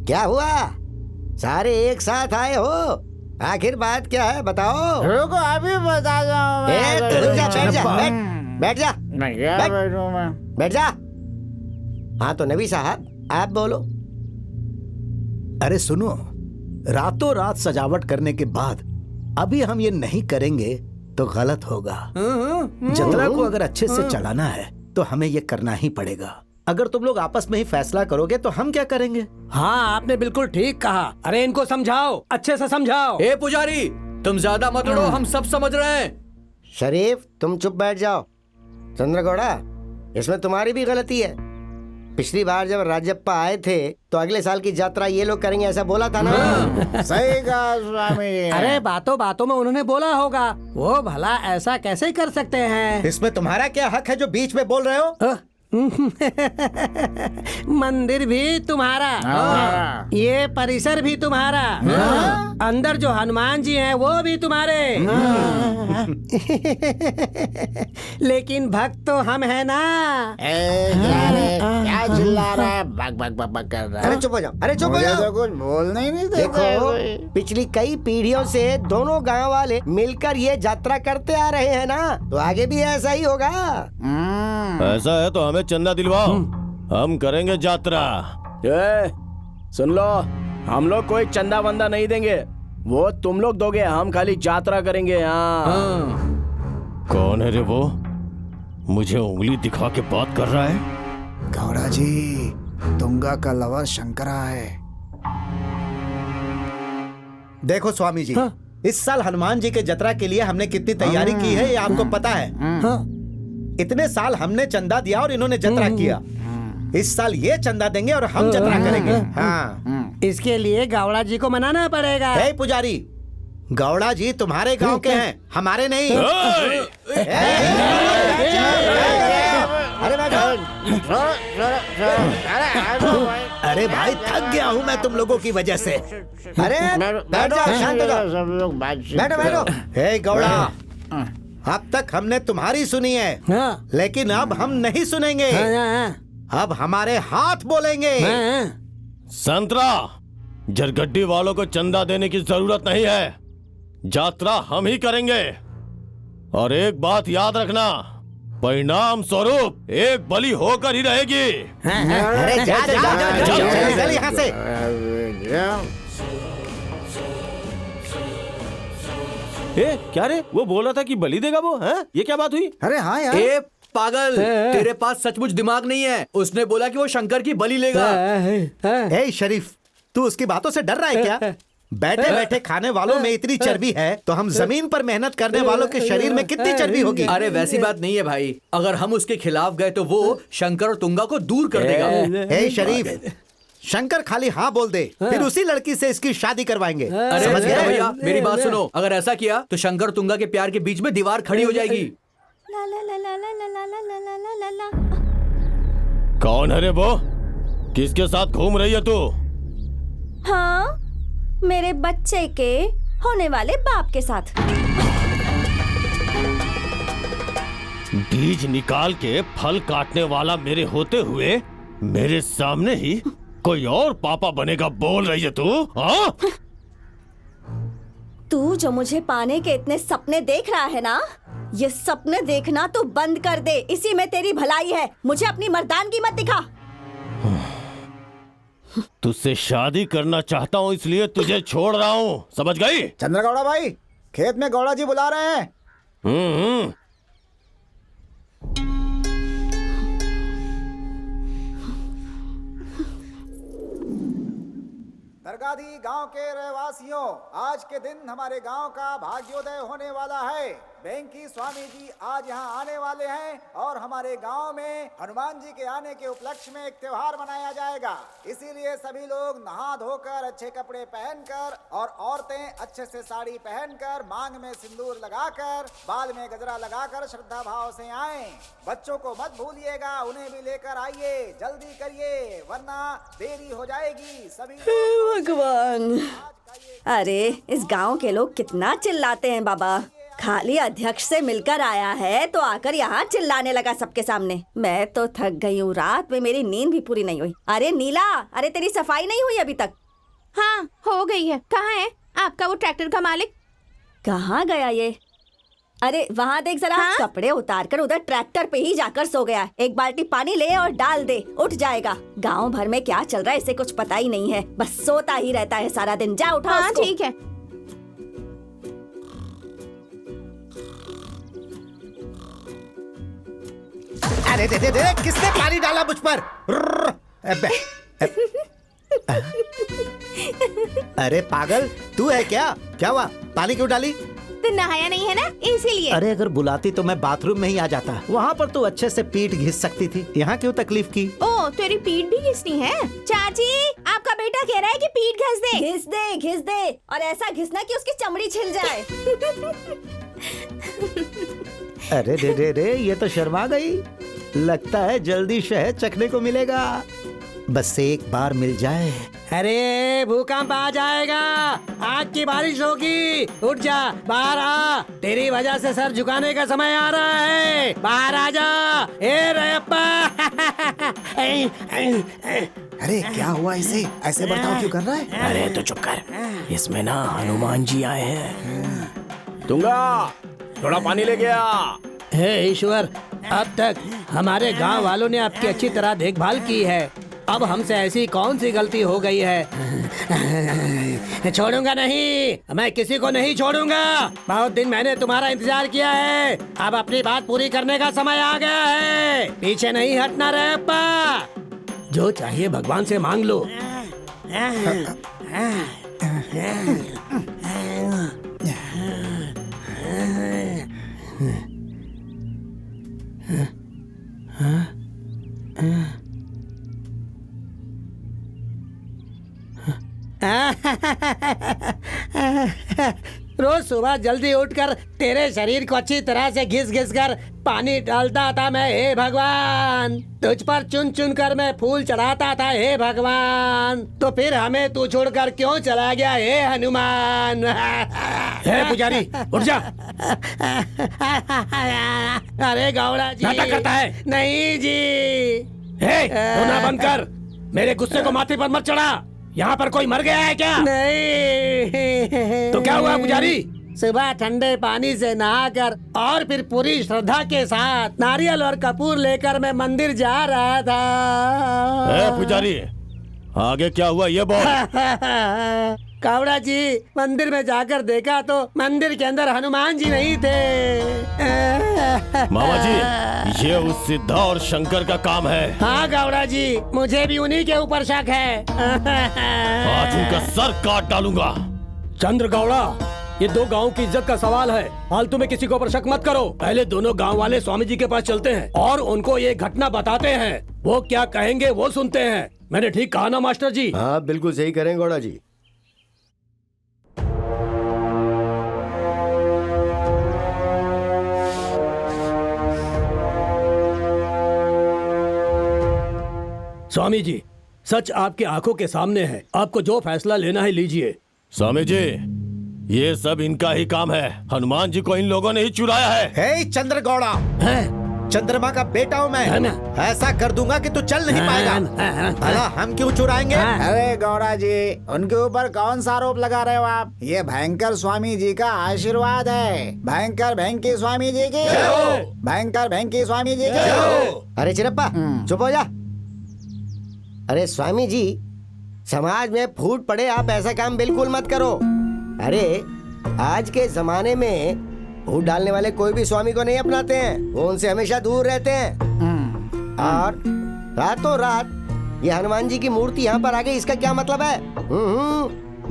क्या हुआ? सारे एक साथ आए हो? आखिर बात क्या है, बताओ। रुको अभी बता रुक जा, बैठ जा, बैठ जा, बैठ जा। हाँ तो नबी साहब, आप बोलो। अरे सुनो, रातों रात सजावट करने के बाद अभी हम ये नहीं करेंगे तो गलत होगा। जतरा को अगर अच्छे से चलाना है तो हमें ये करना ही पड़ेगा। अगर तुम लोग आपस में ही फैसला करोगे तो हम क्या करेंगे? हाँ, आपने बिल्कुल ठीक कहा। अरे इनको समझाओ, अच्छे से समझाओ। ए पुजारी, तुम ज्यादा मत लड़ो, हम सब समझ रहे हैं। शरीफ, तुम चुप बैठ जाओ। चंद्रगौड़ा, इसमें तुम्हारी भी गलती है। पिछली बार जब राजप्पा आए थे तो अगले साल की यात्रा ये लोग करेंगे ऐसा बोला था ना। सही कहा स्वामी। अरे बातों बातों में उन्होंने बोला होगा, वो भला ऐसा कैसे कर सकते हैं? इसमें तुम्हारा क्या हक है जो बीच में बोल रहे हो? मंदिर भी तुम्हारा, ये परिसर भी तुम्हारा, अंदर जो हनुमान जी हैं वो भी तुम्हारे। लेकिन भक्त तो हम है ना। क्या चिल्ला रहा है? बक बक बक बक कर रहा है। अरे चुप हो जाओ, अरे चुप हो मुझे जाओ। तो कुछ बोलना ही नहीं देता देखो, है। पिछली कई पीढ़ियों से दोनों गांव वाले मिलकर ये यात्रा करते आ रहे हैं ना, तो आगे भी ऐसा ही होगा। ऐसा है तो हमें चंदा दिलवाओ, हम करेंगे यात्रा। सुन लो, हम लोग कोई चंदा वंदा नहीं देंगे, वो तुम लोग दोगे, हम खाली यात्रा करेंगे। हाँ। कौन है रे वो? मुझे उंगली दिखा के बात कर रहा है। गौड़ा जी, तुंगा का लवर शंकरा है। देखो स्वामी जी, इस साल हनुमान जी के जतरा के लिए हमने कितनी तैयारी की है ये आपको पता है? हाँ। इतने साल हमने चंदा दिया और इन्होंने जतरा किया। इस साल ये चंदा देंगे और हम जतरा करेंगे। हाँ। इसके लिए गावड़ा जी को मनाना पड़ेगा। हे पुजारी, गौड़ा जी तुम्हारे गांव के हैं, हमारे नहीं। अरे भाई थक गया हूँ मैं तुम लोगों की वजह से। अरे बैठ जाओ, शांत हो जाओ। सब लोग बैठो बैठो। हे गौड़ा, अब तक हमने तुम्हारी सुनी है, हाँ। लेकिन अब हम नहीं सुनेंगे। अब हमारे हाथ बोलेंगे। संतरा, जरगड्डी वालों को चंदा देने की जरूरत नहीं है, यात्रा हम ही करेंगे। और एक बात याद रखना, परिणाम स्वरूप एक बलि होकर ही रहेगी। अरे जा जा जा जा, चल यहाँ से। क्या रे, वो बोला था कि बलि देगा वो, हैं? ये क्या बात हुई? अरे हाँ यार, ए पागल, तेरे पास सचमुच दिमाग नहीं है। उसने बोला कि वो शंकर की बलि लेगा। हे शरीफ, तू उसकी बातों से डर रहा है क्या? बैठे बैठे खाने वालों में इतनी चर्बी है तो हम जमीन पर मेहनत करने वालों के शरीर में कितनी चर्बी होगी? अरे वैसी बात नहीं है भाई, अगर हम उसके खिलाफ गए तो वो शंकर और तुंगा को दूर कर देगा। हे शरीफ, शंकर खाली हाँ बोल दे, फिर उसी लड़की से इसकी शादी करवाएंगे। अरे समझ गए? भैया मेरी बात सुनो, अगर ऐसा किया तो शंकर तुंगा के प्यार के बीच में दीवार खड़ी हो जाएगी। ला ला ला ला ला ला ला ला ला ला ला ला। कौन है रे वो? किसके साथ घूम रही है तू? हाँ, मेरे बच्चे के होने वाले बाप के साथ। बीज निकाल के फल काटने वाला मेरे होते हुए मेरे सामने ही कोई और पापा बनेगा बोल रही है तू? हाँ? तू जो मुझे पाने के इतने सपने देख रहा है ना, ये सपने देखना तू बंद कर दे, इसी में तेरी भलाई है। मुझे अपनी मर्दानगी मत दिखा। तुझसे शादी करना चाहता हूँ इसलिए तुझे छोड़ रहा हूँ, समझ गई? चंद्रगौड़ा भाई, खेत में गौड़ा जी बुला रहे हैं। दरगाही गांव के रहवासियों, आज के दिन हमारे गांव का भाग्योदय होने वाला है। वेंकी स्वामी जी आज यहाँ आने वाले हैं और हमारे गांव में हनुमान जी के आने के उपलक्ष्य में एक त्योहार मनाया जाएगा। इसीलिए सभी लोग नहा धोकर अच्छे कपड़े पहनकर और औरतें अच्छे से साड़ी पहनकर, मांग में सिंदूर लगाकर, बाल में गजरा लगाकर श्रद्धा भाव से आएं। बच्चों को मत भूलिएगा, उन्हें भी लेकर आइए, जल्दी करिए वरना देरी हो जाएगी। सभी भगवान, अरे इस गांव के लोग कितना चिल्लाते हैं बाबा। खाली अध्यक्ष से मिलकर आया है तो आकर यहाँ चिल्लाने लगा सबके सामने। मैं तो थक गई हूँ, रात में मेरी नींद भी पूरी नहीं हुई। अरे नीला, अरे तेरी सफाई नहीं हुई अभी तक? हाँ हो गई है। कहाँ है आपका वो ट्रैक्टर का मालिक? कहाँ गया ये? अरे वहाँ देख जरा। हाँ? कपड़े उतार कर उधर ट्रैक्टर पे ही जाकर सो गया। एक बाल्टी पानी ले और डाल दे, उठ जाएगा। गांव भर में क्या चल रहा है इसे कुछ पता ही नहीं है, बस सोता ही रहता है सारा दिन। जा उठा हाँ उसको। ठीक है। अरे दे दे दे, किसने पानी डाला मुझ पर? अरे पागल, तू है क्या? क्या हुआ? पानी क्यों डाली? तो नहाया नहीं है ना, इसीलिए। अरे अगर बुलाती तो मैं बाथरूम में ही आ जाता। वहाँ पर तो अच्छे से पीठ घिस सकती थी, यहाँ क्यों तकलीफ की? ओ तेरी पीठ भी घिसनी है? चाची, आपका बेटा कह रहा है कि पीठ घिस दे। घिस दे, घिस दे, और ऐसा घिसना कि उसकी चमड़ी छिल जाए। अरे रे रे रे, ये तो शर्मा गई। लगता है जल्दी शहद चखने को मिलेगा, बस एक बार मिल जाए। अरे भूकंप आ जाएगा, आग की बारिश होगी। उठ जा, बाहर आ, तेरी वजह से सर झुकाने का समय आ रहा है। बाहर आ जा, ए रयप्पा। अरे क्या हुआ इसे? ऐसे बर्ताव क्यों कर रहा है? अरे तो चुप कर, इसमें ना हनुमान जी आए हैं। तुंगा, थोड़ा पानी ले गया। हे ईश्वर, अब तक हमारे गांव वालों ने आपकी अच्छी तरह देखभाल की है, अब हमसे ऐसी कौन सी गलती हो गई है? छोड़ूंगा नहीं, मैं किसी को नहीं छोड़ूंगा। बहुत दिन मैंने तुम्हारा इंतजार किया है, अब अपनी बात पूरी करने का समय आ गया है। पीछे नहीं हटना रयप्पा, जो चाहिए भगवान से मांग लो। रोज सुबह जल्दी उठकर तेरे शरीर को अच्छी तरह से घिस घिस कर पानी डालता था मैं, हे भगवान। तुझ पर चुन चुन कर मैं फूल चढ़ाता था, हे भगवान। तो फिर हमें तू छोड़कर क्यों चला गया, हे हनुमान? हे पुजारी उठ जा। अरे गौड़ा जी, नाटक करता है? नहीं जी। हे रोना बंद कर, मेरे गुस्से को माथे पर मत चढ़ा। यहाँ पर कोई मर गया है क्या? नहीं। तो क्या हुआ पुजारी? सुबह ठंडे पानी से नहाकर और फिर पूरी श्रद्धा के साथ नारियल और कपूर लेकर मैं मंदिर जा रहा था। पुजारी आगे क्या हुआ ये बोल। कावड़ा जी, मंदिर में जाकर देखा तो मंदिर के अंदर हनुमान जी नहीं थे। मामा जी, ये उस सिद्धा और शंकर का काम है। हाँ कावड़ा जी, मुझे भी उन्हीं के ऊपर शक है। आज उनका सर काट डालूंगा। चंद्र गौड़ा, ये दो गांव की इज्जत का सवाल है, फालतू में किसी के ऊपर शक मत करो। पहले दोनों गांव वाले स्वामी जी के पास चलते हैं और उनको ये घटना बताते हैं। वो क्या कहेंगे वो सुनते हैं। मैंने ठीक कहा ना मास्टर जी? हाँ बिल्कुल सही करें गौड़ा जी। स्वामी जी, सच आपकी आंखों के सामने है। आपको जो फैसला लेना है लीजिए। स्वामी जी, ये सब इनका ही काम है। हनुमान जी को इन लोगों ने ही चुराया है। हे चंद्र गौड़ा, चंद्रमा का बेटा हूँ मैं। ऐसा कर दूंगा कि तू चल नहीं पाएगा। भला हम क्यों चुराएंगे? अरे गौड़ा जी, उनके ऊपर कौन सा आरोप लगा रहे हो आप? ये भयंकर स्वामी जी का आशीर्वाद है। भयंकर भेंकी स्वामी जी की, भयंकर भेंकी स्वामी जी की। अरे चिरप्पा चुप हो जा। अरे स्वामी जी, समाज में फूट पड़े, आप ऐसा काम बिल्कुल मत करो। अरे आज के जमाने में फूट डालने वाले कोई भी स्वामी को नहीं अपनाते हैं, वो उनसे हमेशा दूर रहते हैं। और रातों रात ये हनुमान जी की मूर्ति यहाँ पर आ गई, इसका क्या मतलब है?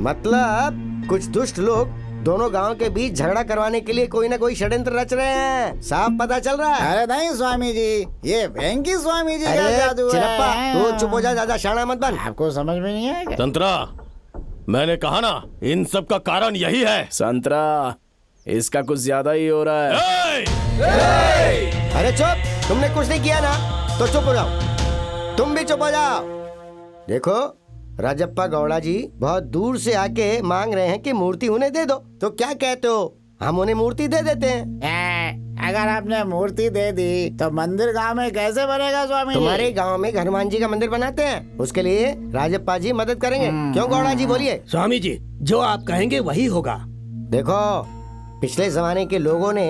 मतलब कुछ दुष्ट लोग दोनों गांव के बीच झगड़ा करवाने के लिए कोई ना कोई षड्यंत्र रच रहे हैं, साफ पता चल रहा है। अरे नहीं स्वामी जी, ये भेंकी स्वामी जी का अरे जादू चिरप्पा, है। तू चुप हो जा, ज्यादा शाना मत बन। आपको समझ में नहीं आएगा? संतरा, मैंने कहा ना, इन सब का कारण यही है। संतरा, इसका कुछ ज्यादा ही हो रहा है। अरे चुप, तुमने कुछ नहीं किया ना, तो चुप हो जाओ। तुम भी चुप हो जाओ। देखो राजप्पा गौड़ा जी बहुत दूर से आके मांग रहे हैं कि मूर्ति उन्हें दे दो, तो क्या कहते हो, हम उन्हें मूर्ति दे देते हैं। अगर आपने मूर्ति दे दी तो मंदिर गांव में कैसे बनेगा स्वामी जी? तुम्हारे गांव में हनुमान जी का मंदिर बनाते हैं, उसके लिए राजप्पा जी मदद करेंगे। क्यों गौड़ा जी, बोलिए। स्वामी जी, जो आप कहेंगे वही होगा। देखो पिछले जमाने के लोगों ने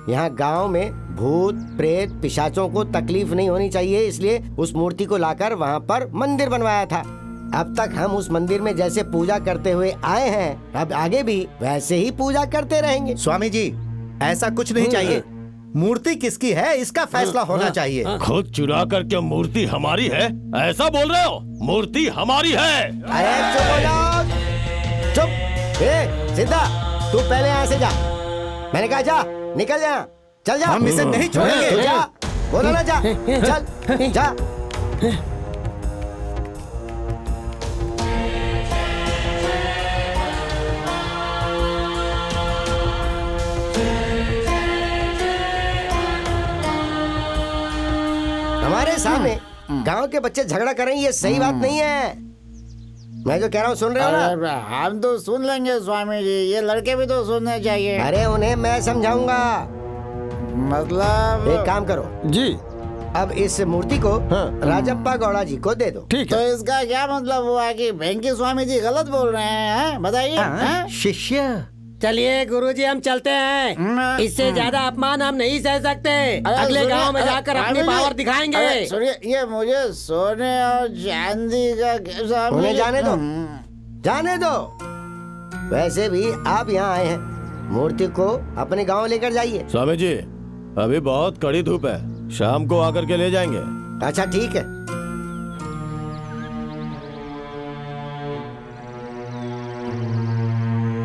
यहाँ गांव में भूत प्रेत पिशाचों को तकलीफ नहीं होनी चाहिए, इसलिए उस मूर्ति को लाकर वहाँ पर मंदिर बनवाया था। अब तक हम उस मंदिर में जैसे पूजा करते हुए आए हैं, अब आगे भी वैसे ही पूजा करते रहेंगे। स्वामी जी, ऐसा कुछ नहीं चाहिए। मूर्ति किसकी है इसका फैसला होना चाहिए। खुद चुरा करके मूर्ति हमारी है, ऐसा बोल रहे हो? मूर्ति हमारी है। अरे चुप हो जाओ, चुप। ए सिद्धा, तू पहले यहाँ से जा। मैंने कहा जा, निकल जा, चल जा। हम इसे नहीं छोड़ेंगे। तू जा, बोला ना जा, चल जा। हमारे सामने गांव के बच्चे झगड़ा कर रहे हैं, ये सही बात नहीं है। मैं जो कह रहा हूँ सुन रहे हो ना? अरे हम तो सुन लेंगे स्वामी जी, ये लड़के भी तो सुनने चाहिए। अरे उन्हें मैं समझाऊंगा। मतलब एक काम करो जी, अब इस मूर्ति को राजप्पा गौड़ा जी को दे दो। ठीक है। तो इसका क्या मतलब हुआ कि भेंकी स्वामी जी गलत बोल रहे हैं? बताइए। शिष्य, चलिए गुरुजी, हम चलते हैं। इससे ज्यादा अपमान हम नहीं सह सकते। अगले गांव में जाकर अपनी पावर दिखाएंगे। सुनिए, ये मुझे सोने और चांदी का उन्हें जाने दो, जाने दो। वैसे भी आप यहाँ आए हैं, मूर्ति को अपने गांव लेकर जाइए। स्वामी जी, अभी बहुत कड़ी धूप है, शाम को आकर के ले जाएंगे। अच्छा ठीक है।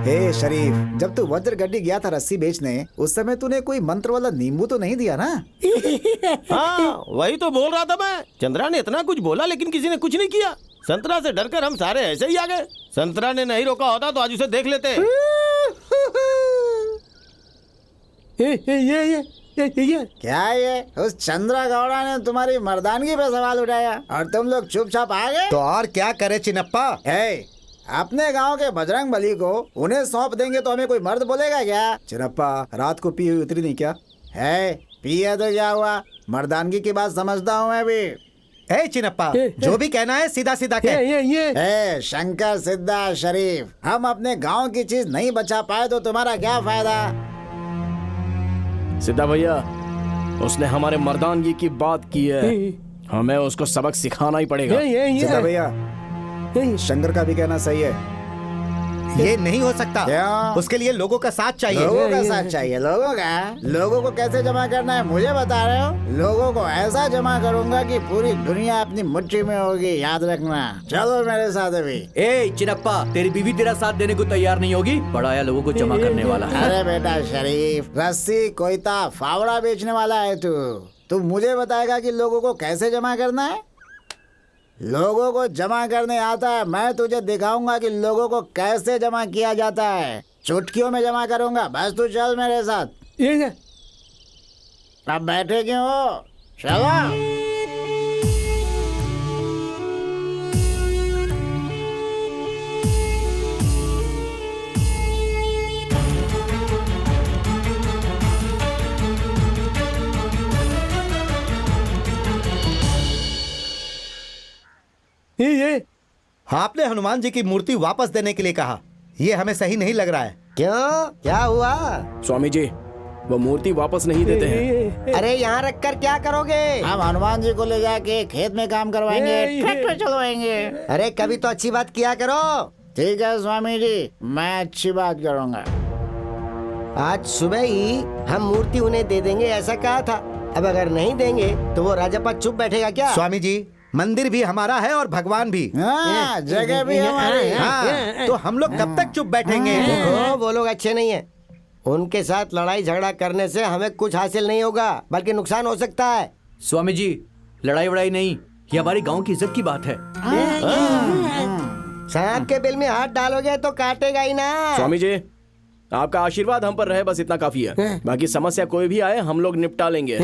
हे शरीफ, जब तू वज्र गड्डी गया था रस्सी बेचने, उस समय तूने कोई मंत्र वाला नींबू तो नहीं दिया ना? हाँ वही तो बोल रहा था मैं। चंद्रा ने इतना कुछ बोला लेकिन किसी ने कुछ नहीं किया। संतरा से डरकर हम सारे ऐसे ही आ गए। संतरा ने नहीं रोका होता तो आज उसे देख लेते। ये क्या ये उस चंद्रा गौड़ा ने तुम्हारी मर्दानगी पे सवाल उठाया और तुम लोग चुपचाप आ गए? तो और क्या करे चिनप्पा? अपने गांव के बजरंग बली को उन्हें सौंप देंगे तो हमें कोई मर्द बोलेगा क्या? चिनप्पा, रात को पी हुई उतरी नहीं क्या? पिया तो क्या हुआ, मर्दानगी की बात समझता हूँ मैं भी। चिनप्पा, जो भी कहना है सीधा सीधा कह। शंकर सिद्धा शरीफ, हम अपने गांव की चीज नहीं बचा पाए तो तुम्हारा क्या फायदा? सिद्धा भैया, उसने हमारे मर्दानगी की बात की है, हमें उसको सबक सिखाना ही पड़ेगा। सिद्धा भैया, शंकर का भी कहना सही है। ये नहीं हो सकता। क्यों? उसके लिए लोगों का साथ चाहिए। लोगों का साथ चाहिए? लोगों को कैसे जमा करना है मुझे बता रहे हो? लोगों को ऐसा जमा करूंगा कि पूरी दुनिया अपनी मुट्ठी में होगी, याद रखना। चलो मेरे साथ अभी। चिनप्पा, तेरी बीवी तेरा साथ देने को तैयार नहीं होगी। बड़ा आया लोगों को जमा करने वाला है। अरे बेटा शरीफ, रस्सी कोयता फावड़ा बेचने वाला है तू मुझे बताएगा कि लोगों को कैसे जमा करना है? लोगों को जमा करने आता है, मैं तुझे दिखाऊंगा कि लोगों को कैसे जमा किया जाता है। चुटकियों में जमा करूंगा, बस तू चल मेरे साथ। अब बैठे क्यों हो, चलो। आपने हनुमान जी की मूर्ति वापस देने के लिए कहा, ये हमें सही नहीं लग रहा है। क्यों, क्या हुआ? स्वामी जी, वो मूर्ति वापस नहीं देते हैं। अरे यहाँ रख कर क्या करोगे? हम हनुमान जी को ले जाके खेत में काम करवाएंगे, ट्रैक्टर चलवाएंगे। अरे कभी तो अच्छी बात किया करो। ठीक है स्वामी जी, मैं अच्छी बात करूँगा। आज सुबह ही हम मूर्ति उन्हें दे देंगे ऐसा कहा था। अब अगर नहीं देंगे तो वो राजप्पा चुप बैठेगा क्या? स्वामी जी, मंदिर भी हमारा है और भगवान भी। जगह भी हमारी। तो हम लोग कब तक चुप बैठेंगे? देखो, वो लोग अच्छे नहीं है। उनके साथ लड़ाई झगड़ा करने से हमें कुछ हासिल नहीं होगा, बल्कि नुकसान हो सकता है। स्वामी जी, लड़ाई वड़ाई नहीं, ये हमारी गांव की इज्जत की बात है। सांप के बिल में हाथ डालोगे तो काटेगा ही ना। स्वामी जी, आपका आशीर्वाद हम पर रहे, बस इतना काफी है। बाकी समस्या कोई भी आए हम लोग निपटा लेंगे।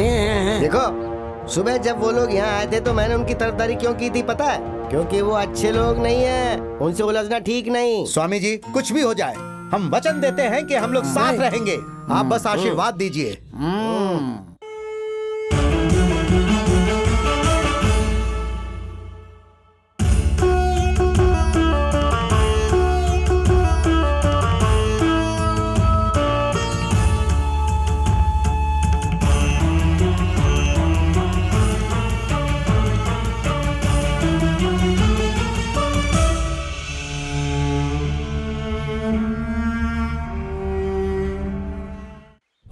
देखो, सुबह जब वो लोग यहाँ आए थे तो मैंने उनकी तरफदारी क्यों की थी पता है? क्योंकि वो अच्छे लोग नहीं हैं, उनसे उलझना ठीक नहीं। स्वामी जी, कुछ भी हो जाए, हम वचन देते हैं कि हम लोग साथ रहेंगे। आप बस आशीर्वाद दीजिए।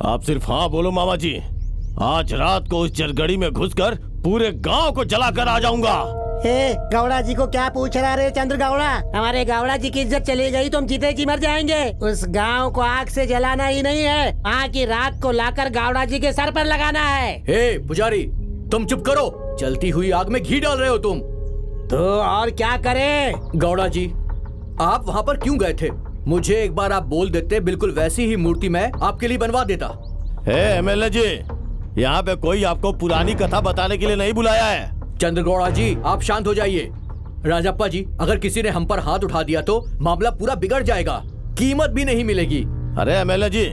आप सिर्फ हाँ बोलो मामा जी, आज रात को उस जरगड़ी में घुसकर पूरे गांव को जलाकर आ जाऊंगा। गौड़ा जी को क्या पूछ रहा रे चंद्र गौड़ा? हमारे गौड़ा जी की इज्जत चली गई तो हम जीते जी मर जाएंगे। उस गांव को आग से जलाना ही नहीं है, वहाँ की राख को लाकर गौड़ा जी के सर पर लगाना है। पुजारी, तुम चुप करो। जलती हुई आग में घी डाल रहे हो तुम। तो और क्या करे? गौड़ा जी, आप वहाँ पर क्यों गए थे? मुझे एक बार आप बोल देते, बिल्कुल वैसी ही मूर्ति मैं आपके लिए बनवा देता। एमएलए जी, यहाँ पे कोई आपको पुरानी कथा बताने के लिए नहीं बुलाया है। चंद्रगौड़ा जी, आप शांत हो जाइए। राजप्पा जी, अगर किसी ने हम पर हाथ उठा दिया तो मामला पूरा बिगड़ जाएगा, कीमत भी नहीं मिलेगी। अरे एमएलए जी,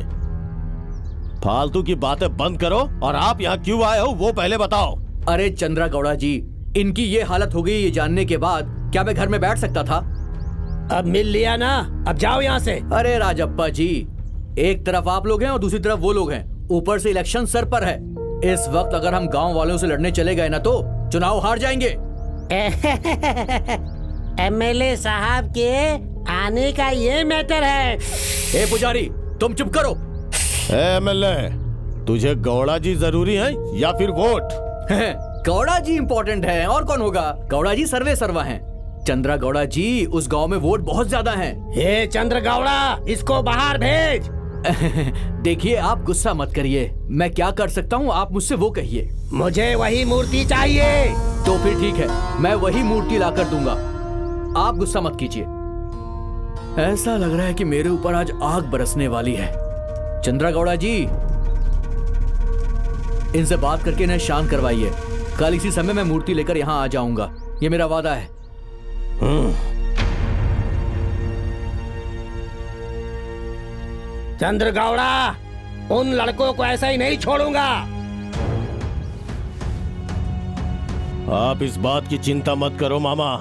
फालतू की बातें बंद करो और आप यहाँ क्यों आए हो वो पहले बताओ। अरे चंद्रगौड़ा जी, इनकी ये हालत हो गई, ये जानने के बाद क्या मैं घर में बैठ सकता था? अब मिल लिया ना, अब जाओ यहाँ से। अरे राजप्पा जी, एक तरफ आप लोग हैं और दूसरी तरफ वो लोग हैं, ऊपर से इलेक्शन सर पर है। इस वक्त अगर हम गांव वालों से लड़ने चले गए ना तो चुनाव हार जाएंगे। एमएलए साहब के आने का ये मैटर है। पुजारी, तुम चुप करो। एमएलए, तुझे गौड़ा जी जरूरी है या फिर वोट? गौड़ा जी इम्पोर्टेंट है, और कौन होगा? गौड़ा जी सर्वे सर्वा हैं। चंद्रा गौड़ा जी, उस गांव में वोट बहुत ज्यादा हैं। ये चंद्र गौड़ा, इसको बाहर भेज। देखिए, आप गुस्सा मत करिए। मैं क्या कर सकता हूँ आप मुझसे वो कहिए। मुझे वही मूर्ति चाहिए। तो फिर ठीक है, मैं वही मूर्ति लाकर दूंगा। आप गुस्सा मत कीजिए। ऐसा लग रहा है कि मेरे ऊपर आज आग बरसने वाली है। चंद्रा गौड़ा जी, इनसे बात करके इन्हें शांत करवाइए। कल इसी समय मैं मूर्ति लेकर यहाँ आ जाऊंगा, ये मेरा वादा है। चंद्र गौड़ा, उन लड़कों को ऐसा ही नहीं छोड़ूंगा। आप इस बात की चिंता मत करो मामा।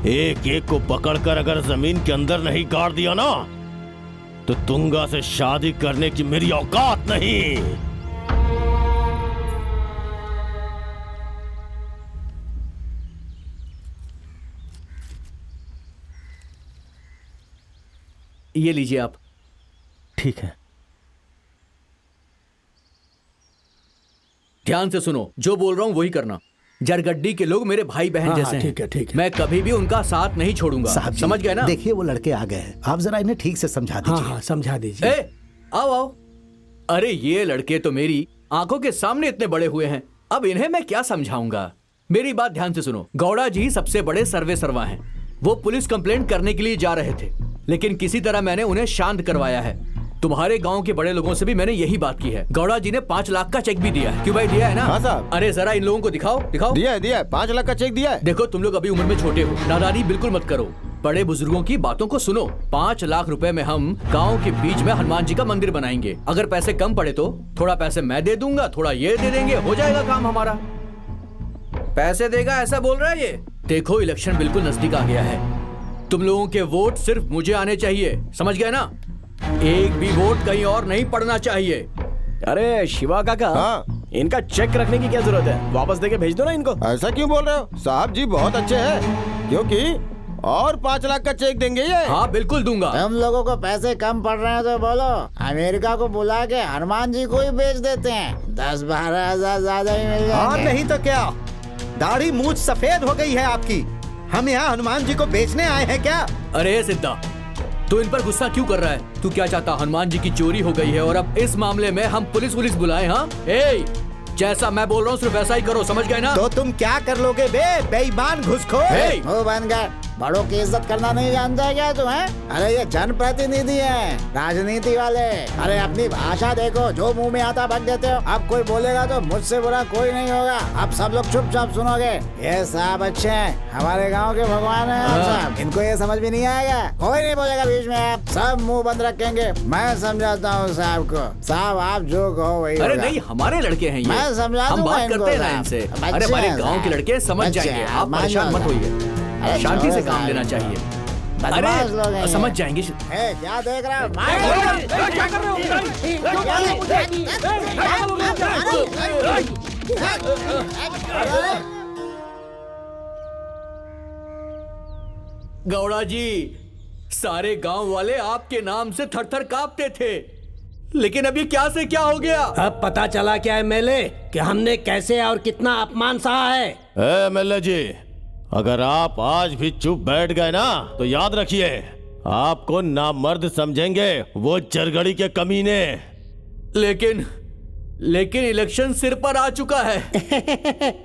एक एक को पकड़कर अगर जमीन के अंदर नहीं गाड़ दिया ना, तो तुंगा से शादी करने की मेरी औकात नहीं। ये लीजिए आप। ठीक है। ध्यान से सुनो, जो बोल रहा हूं वही करना। जरगड्डी के लोग मेरे भाई बहन जैसे हैं। ठीक है, ठीक है। मैं कभी भी उनका साथ नहीं छोड़ूंगा। साहब जी, समझ गए ना? देखिए वो लड़के आ गए हैं, आप जरा इन्हें ठीक से समझा दीजिए। हाँ, समझा दीजिए। ए, आओ आओ। अरे ये लड़के तो मेरी आंखों के सामने इतने बड़े हुए हैं, अब इन्हें मैं क्या समझाऊंगा। मेरी बात ध्यान से सुनो। गौड़ा जी सबसे बड़े सर्वे सर्वा हैं। वो पुलिस कंप्लेंट करने के लिए जा रहे थे, लेकिन किसी तरह मैंने उन्हें शांत करवाया है। तुम्हारे गांव के बड़े लोगों से भी मैंने यही बात की है। गौड़ा जी ने 5 लाख का चेक भी दिया है। क्यों भाई, दिया है ना? हाँ साहब। अरे जरा इन लोगों को दिखाओ दिखाओ। दिया है 5 लाख का चेक दिया है। देखो, तुम लोग अभी उम्र में छोटे हो, नादानी बिल्कुल मत करो। बड़े बुजुर्गों की बातों को सुनो। 5 लाख रुपए में हम गांव के बीच में हनुमान जी का मंदिर बनाएंगे। अगर पैसे कम पड़े तो थोड़ा पैसे मैं दे दूंगा, थोड़ा ये दे देंगे, हो जाएगा काम हमारा। पैसे देगा ऐसा बोल रहा है ये? देखो, इलेक्शन बिल्कुल नजदीक आ गया है। तुम लोगों के वोट सिर्फ मुझे आने चाहिए, समझ गए ना? एक भी वोट कहीं और नहीं पड़ना चाहिए। अरे शिवा काका, हाँ? इनका चेक रखने की क्या जरूरत है? वापस देके भेज दो ना इनको। ऐसा क्यों बोल रहे हो साहब जी? बहुत अच्छे हैं, क्योंकि और 5 लाख का चेक देंगे ये। हाँ बिल्कुल दूंगा। तुम लोगों को पैसे कम पड़ रहे हैं तो बोलो, अमेरिका को बुला के हनुमान जी को ही बेच देते हैं। 10-12 हजार ज्यादा ही मिल और जाएंगे। नहीं तो क्या, दाढ़ी मूछ सफेद हो गई है आपकी। हम यहाँ हनुमान जी को बेचने आए हैं क्या? अरे सिद्धा, तू इन पर गुस्सा क्यों कर रहा है? तू क्या चाहता? हनुमान जी की चोरी हो गई है और अब इस मामले में हम पुलिस बुलाएं? हाँ, ए, जैसा मैं बोल रहा हूँ सिर्फ वैसा ही करो, समझ गए ना? तो तुम क्या कर लोगे बे बेईमान घुसखोर? ए, मुंह बंद कर। बड़ों की इज्जत करना नहीं जानता है क्या तुम्हें? अरे ये जनप्रतिनिधि हैं, राजनीति वाले। अरे अपनी भाषा देखो, जो मुंह में आता बक देते हो। अब कोई बोलेगा तो मुझसे बुरा कोई नहीं होगा। अब सब लोग चुपचाप सुनोगे। ये साहब अच्छे हैं, हमारे गांव के भगवान हैं आप साहब। इनको ये समझ भी नहीं आएगा, कोई नहीं बोलेगा बीच में। आप सब मुंह बंद रखेंगे। मैं समझाता हूँ साहब को। साहब आप जो कहो वही अरे होगा। नहीं, हमारे लड़के हैं ये। मैं समझा हम दूंगा बात इनको करते हैं ना साहब। इनसे। बच्चे अरे हमारे हैं गांव के साहब। लड़के समझ बच्चे जाएंगे, हैं, आप मान परेशान लो मत साहब। होइए। अरे शांति से छोड़ो काम साहब। लेना चाहिए। बदमाश लोग हैं अरे ये। समझ जाएंगे। ए, क्या देख रहा है? गौड़ा जी, सारे गांव वाले आपके नाम से थर-थर कांपते थे, लेकिन अब ये क्या से क्या हो गया? अब पता चला क्या एमएलए कि हमने कैसे और कितना अपमान सहा है। एमएलए जी, अगर आप आज भी चुप बैठ गए ना, तो याद रखिए आपको नामर्द समझेंगे वो चरगड़ी के कमीने। लेकिन इलेक्शन सिर पर आ चुका है।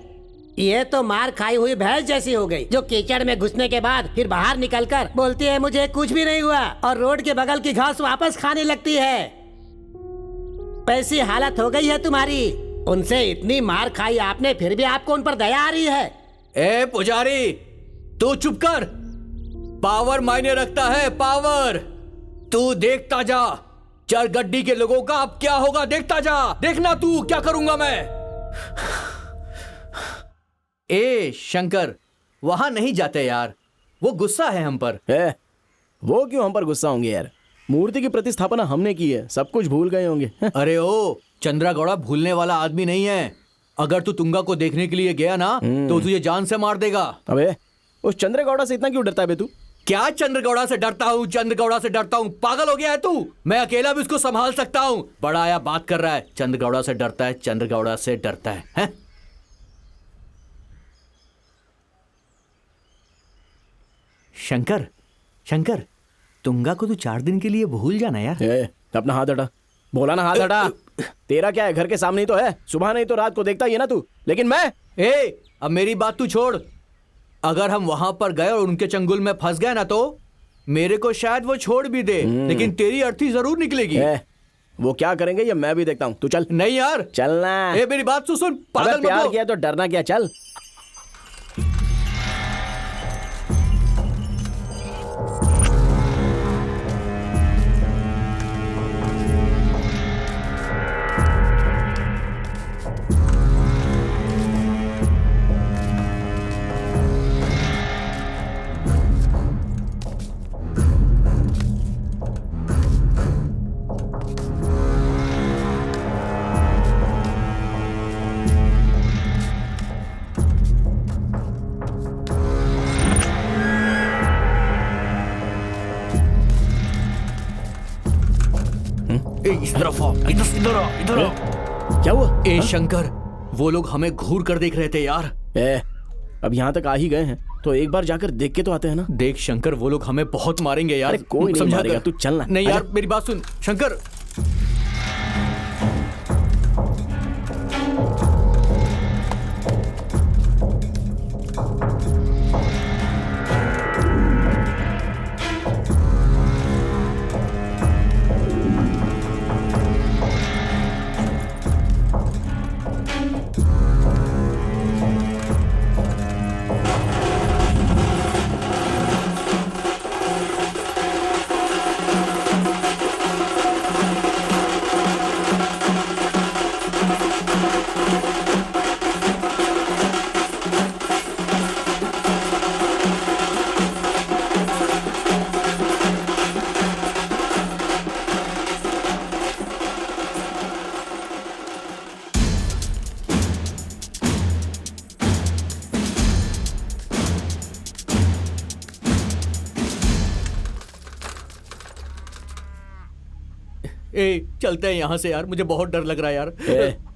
ये तो मार खाई हुई भैंस जैसी हो गई, जो कीचड़ में घुसने के बाद फिर बाहर निकलकर बोलती है मुझे कुछ भी नहीं हुआ, और रोड के बगल की घास वापस खाने लगती है। पैसी हालत हो गई है तुम्हारी। उनसे इतनी मार खाई आपने, फिर भी आपको उन पर दया आ रही है। ए पुजारी, तू चुप कर। पावर मायने रखता है, पावर। तू देखता जा, चरगड्डी के लोगों का अब क्या होगा, देखता जा। देखना तू क्या करूंगा मैं। ए शंकर, वहां नहीं जाते यार, वो गुस्सा है हम पर। वो क्यों हम पर गुस्सा होंगे यार? मूर्ति की प्रतिस्थापना हमने की है, सब कुछ भूल गए होंगे। अरे ओ, चंद्रा गौड़ा भूलने वाला आदमी नहीं है। अगर तू तुंगा को देखने के लिए गया ना, तो तुझे जान से मार देगा। अबे उस चंद्रगौड़ा से इतना क्यों डरता है बे तू? क्या चंद्रगौड़ा से डरता हूँ? चंद्रगौड़ा से डरता हूँ? पागल हो गया है तू? मैं अकेला भी उसको संभाल सकता हूँ। बड़ा आया बात कर रहा है। चंद्रगौड़ा से डरता है, चंद्रगौड़ा से डरता है, हैं? शंकर, शंकर, तुंगा को तू 4 दिन के लिए भूल जाना यार। अपना हाथ हटा, बोला ना हाथ हटा। तेरा क्या है, घर के सामने ही तो है, सुबह नहीं तो रात को देखता ही है ना तू। लेकिन मैं अब मेरी बात तू छोड़। अगर हम वहां पर गए और उनके चंगुल में फंस गए ना तो मेरे को शायद वो छोड़ भी दे, लेकिन तेरी अर्थी जरूर निकलेगी। वो क्या करेंगे ये मैं भी देखता हूँ, तू चल। नहीं यार, चलना। मेरी बात तो सुन, पागल मत प्यार हो। किया तो डरना क्या, चल। इस तरफ आओ, इधर आओ, इधर आओ। क्या हुआ? शंकर, वो लोग हमें घूर कर देख रहे थे यार। अब यहाँ तक आ ही गए हैं तो एक बार जाकर देख के तो आते हैं ना। देख शंकर, वो लोग हमें बहुत मारेंगे यार। अरे कोई नहीं मारेगा, तू चलना। नहीं यार, मेरी बात सुन शंकर। चलते हैं यहाँ से यार, मुझे बहुत डर लग रहा है यार।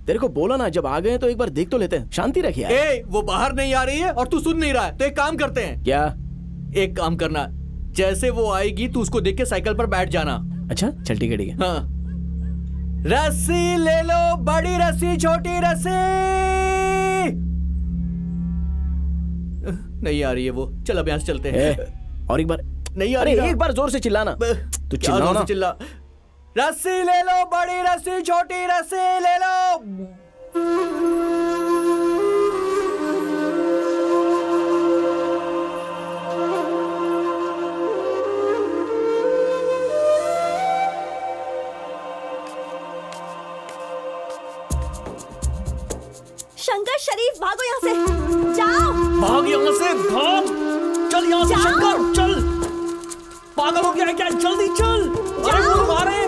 तेरे को बोला ना, जब आ गए तो एक बार देख तो लेते हैं। शांति रखिए यार। वो बाहर नहीं आ रही है और तू सुन नहीं रहा है, तो एक काम करते हैं। क्या? एक काम करना, जैसे वो आएगी तू उसको देख के साइकिल पर बैठ जाना। अच्छा चल, ठीक है ठीक है। हाँ। रस्सी ले लो, बड़ी रस्सी, छोटी रस्सी। नहीं आ रही है वो, चल अब यहाँ से चलते हैं। और एक बार नहीं आ रही है। एक बार जोर से चिल्लाना। तू चिल्लाओ ना। चिल्ला। रस्सी ले लो, बड़ी रस्सी, छोटी रस्सी ले लो। शंकर, शरीफ, भागो यहाँ से, जाओ। भाग यहाँ से, भाग। चल यहाँ से शंकर, चल। पागल हो गया है क्या? जल्दी चल। अरे वो लोग आ रहे हैं।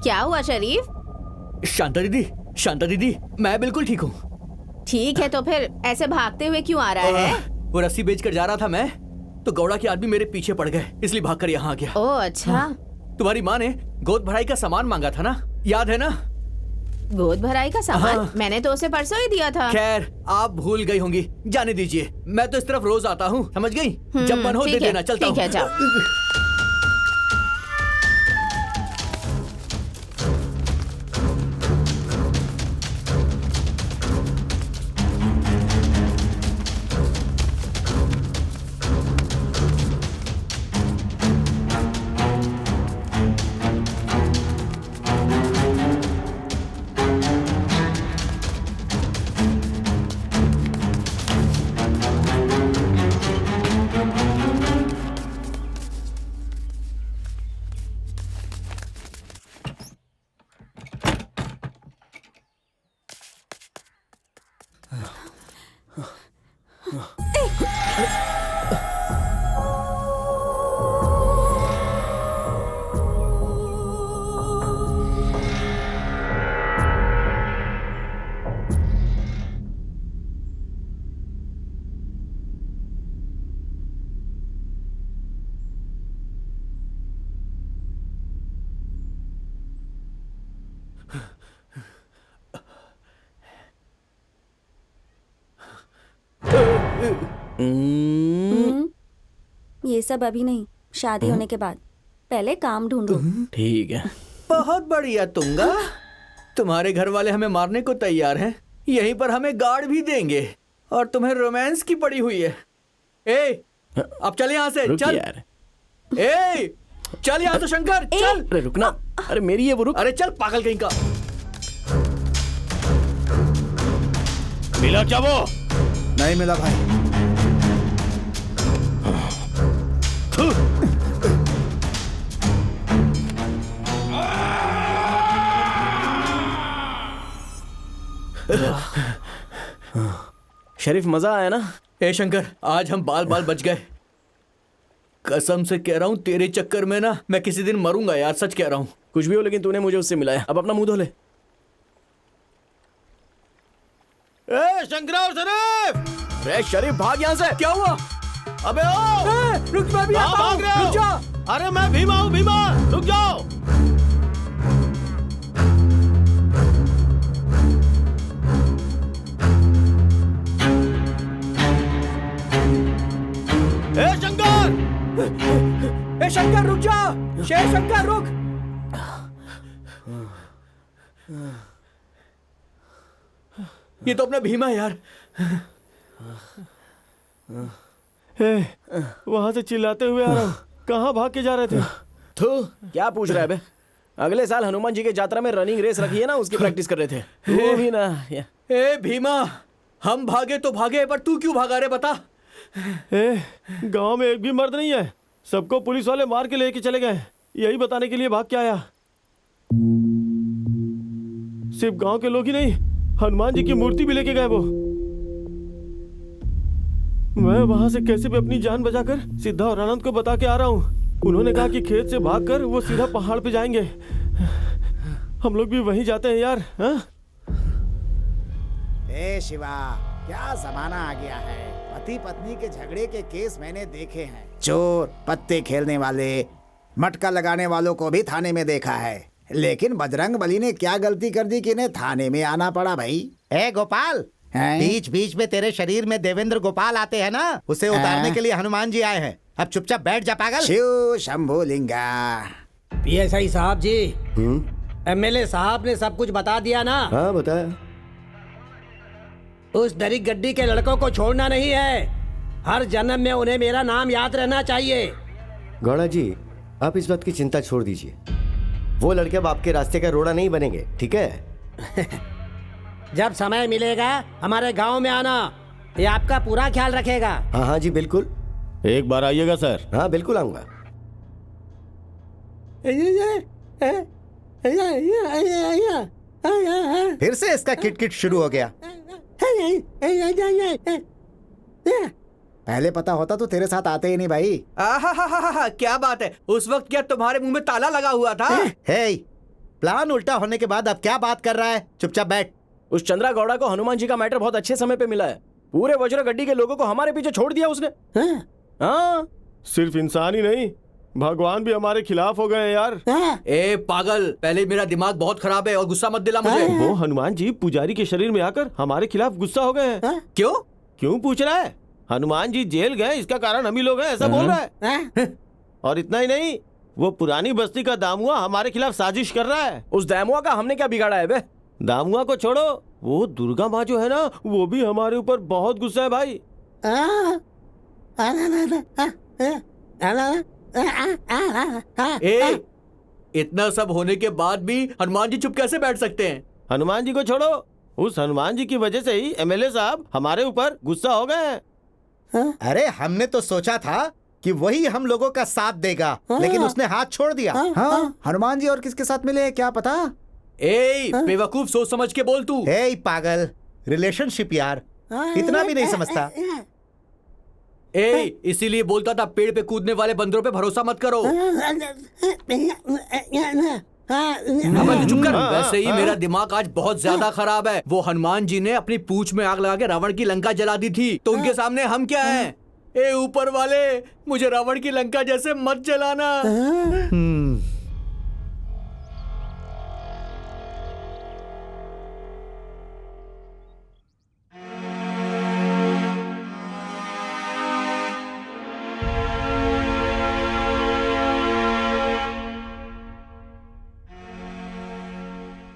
क्या हुआ शरीफ? शांता दीदी, मैं बिल्कुल ठीक हूँ। ठीक है तो फिर ऐसे भागते हुए क्यों आ रहा है? वो रस्सी बेच कर जा रहा था मैं, तो गौड़ा के आदमी मेरे पीछे पड़ गए, इसलिए भागकर यहाँ आ गया। ओह अच्छा। तुम्हारी माँ ने गोद भराई का सामान मांगा था ना, याद है ना? गोद भराई का सामान? हाँ। मैंने तो उसे परसों ही दिया था। खैर, आप भूल गई होंगी, जाने दीजिए। मैं तो इस तरफ रोज आता हूँ, समझ गई? जब मन हो दे देना, चलता हूँ। ठीक है, जाओ। ये सब अभी नहीं, शादी होने के बाद। पहले काम ढूंढो। ठीक है। बहुत बढ़िया तुंगा, तुम्हारे घर वाले हमें मारने को तैयार हैं, यहीं पर हमें गार्ड भी देंगे, और तुम्हें रोमांस की पड़ी हुई है। ए, अब चल यहाँ से, रुक चल। यार। ए, चल यहाँ से शंकर, चल। अरे रुकना, अरे मेरी है वो, रुक। अरे चल पागल कहीं का। मिला क्या वो? नहीं मिला भाई। शरीफ मजा आया ना? ए शंकर, आज हम बाल बाल बच गए। कसम से कह रहा हूँ, तेरे चक्कर में ना मैं किसी दिन मरूंगा यार, सच कह रहा हूँ। कुछ भी हो, लेकिन तूने मुझे उससे मिलाया। अब अपना मुंह धो ले। ए शंकरराव शरीफ! अरे शरीफ भाग यहाँ से। क्या हुआ? अबे ओ! रुक, मैं भी कहाँ आता भाग हूँ, रहे हो? रुक जा। अरे मैं भीमा हूँ, भीमा, रुक जाओ। ए शंकर! ए शंकर रुक जा, शेर शंकर रुक। ये तो अपना भीमा है यार। वहां से चिल्लाते हुए आ रहा हूँ। कहाँ भाग के जा रहे थे? तू क्या पूछ रहा है बे? अगले साल हनुमान जी के यात्रा में रनिंग रेस रखी है ना, उसकी प्रैक्टिस कर रहे थे। वो भी ना। ए भीमा, हम भागे तो भागे, पर तू क्यों भागा रे, बता। गांव में एक भी मर्द नहीं है, सबको पुलिस वाले मार के लेके चले गए। यही बताने के लिए भाग के आया। सिर्फ गांव के लोग ही नहीं, हनुमान जी की मूर्ति भी लेके गए वो। मैं वहां से कैसे भी अपनी जान बचाकर सिद्धा और आनंद को बता के आ रहा हूँ। उन्होंने कहा कि खेत से भागकर वो सीधा पहाड़ पे जाएंगे। हम लोग भी वहीं जाते हैं यार। हाँ? ए शिवा, क्या जमाना आ गया है। पति पत्नी के झगड़े के केस मैंने देखे हैं। चोर, पत्ते खेलने वाले, मटका लगाने वालों को भी थाने में देखा है। लेकिन बजरंग बली ने क्या गलती कर दी कि इन्हें थाने में आना पड़ा भाई। ए गोपाल, बीच बीच में तेरे शरीर में देवेंद्र गोपाल आते हैं ना, उसे उतारने के लिए हनुमान जी आए हैं। अब चुपचाप बैठ जा पागल। शिव शंभू लिंगा। पीएसआई साहब जी, एमएलए साहब ने सब कुछ बता दिया ना? हाँ बताया। उस दरिक गड्डी के लड़कों को छोड़ना नहीं है। हर जन्म में उन्हें मेरा नाम याद रहना चाहिए। गौड़ा जी, आप इस बात की चिंता छोड़ दीजिए। वो लड़के अब आपके रास्ते का रोड़ा नहीं बनेंगे, ठीक है? जब समय मिलेगा हमारे गांव में आना, ये आपका पूरा ख्याल रखेगा। हाँ हाँ जी बिल्कुल। एक बार आइएगा सर। हाँ बिल्कुल आऊंगा। फिर से इसका किटकिट शुरू हो गया। पहले पता होता तो तेरे साथ आते ही नहीं भाई। आहा, क्या बात है। उस वक्त क्या तुम्हारे मुंह में ताला लगा हुआ था? हे, प्लान उल्टा होने के बाद अब क्या बात कर रहा है? चुपचाप बैठ। उस चंद्रा गौड़ा को हनुमान जी का मैटर बहुत अच्छे समय पे मिला है। पूरे वज्र गड्डी के लोगों को हमारे पीछे छोड़ दिया उसने। हाँ, सिर्फ इंसान ही नहीं, भगवान भी हमारे खिलाफ हो गए हैं यार। ए पागल, पहले मेरा दिमाग बहुत खराब है और गुस्सा मत दिला मुझे। वो हनुमान जी पुजारी के शरीर में आकर हमारे खिलाफ गुस्सा हो गए हैं। क्यों? क्यों पूछ रहा है? हनुमान जी जेल गए, इसका कारण हम ही लोग हैं, ऐसा बोल रहा है। और इतना ही नहीं, वो पुरानी बस्ती का दामुआ हमारे खिलाफ साजिश कर रहा है। उस दामुआ का हमने क्या बिगाड़ा है बे? दामुआ को छोड़ो, वो दुर्गा माँ जो है ना, वो भी हमारे ऊपर बहुत गुस्सा है भाई। ए, इतना सब होने के बाद भी हनुमान जी चुप कैसे बैठ सकते हैं? हनुमान जी को छोड़ो, उस हनुमान जी की वजह से ही एमएलए साहब हमारे ऊपर गुस्सा हो गए हैं। अरे हमने तो सोचा था कि वही हम लोगों का साथ देगा, लेकिन उसने हाथ छोड़ दिया। हाँ, हनुमान जी और किसके साथ मिले हैं क्या पता? ए बेवकूफ, सोच समझ के बोल तू। ए पागल, रिलेशनशिप यार, इतना भी नहीं समझता। ए, इसीलिए बोलता था पेड़ पे कूदने वाले बंदरों पे भरोसा मत करो। अब चुप कर। वैसे ही मेरा दिमाग आज बहुत ज्यादा खराब है। वो हनुमान जी ने अपनी पूंछ में आग लगा के रावण की लंका जला दी थी, तो उनके सामने हम क्या हैं? ए ऊपर वाले, मुझे रावण की लंका जैसे मत जलाना।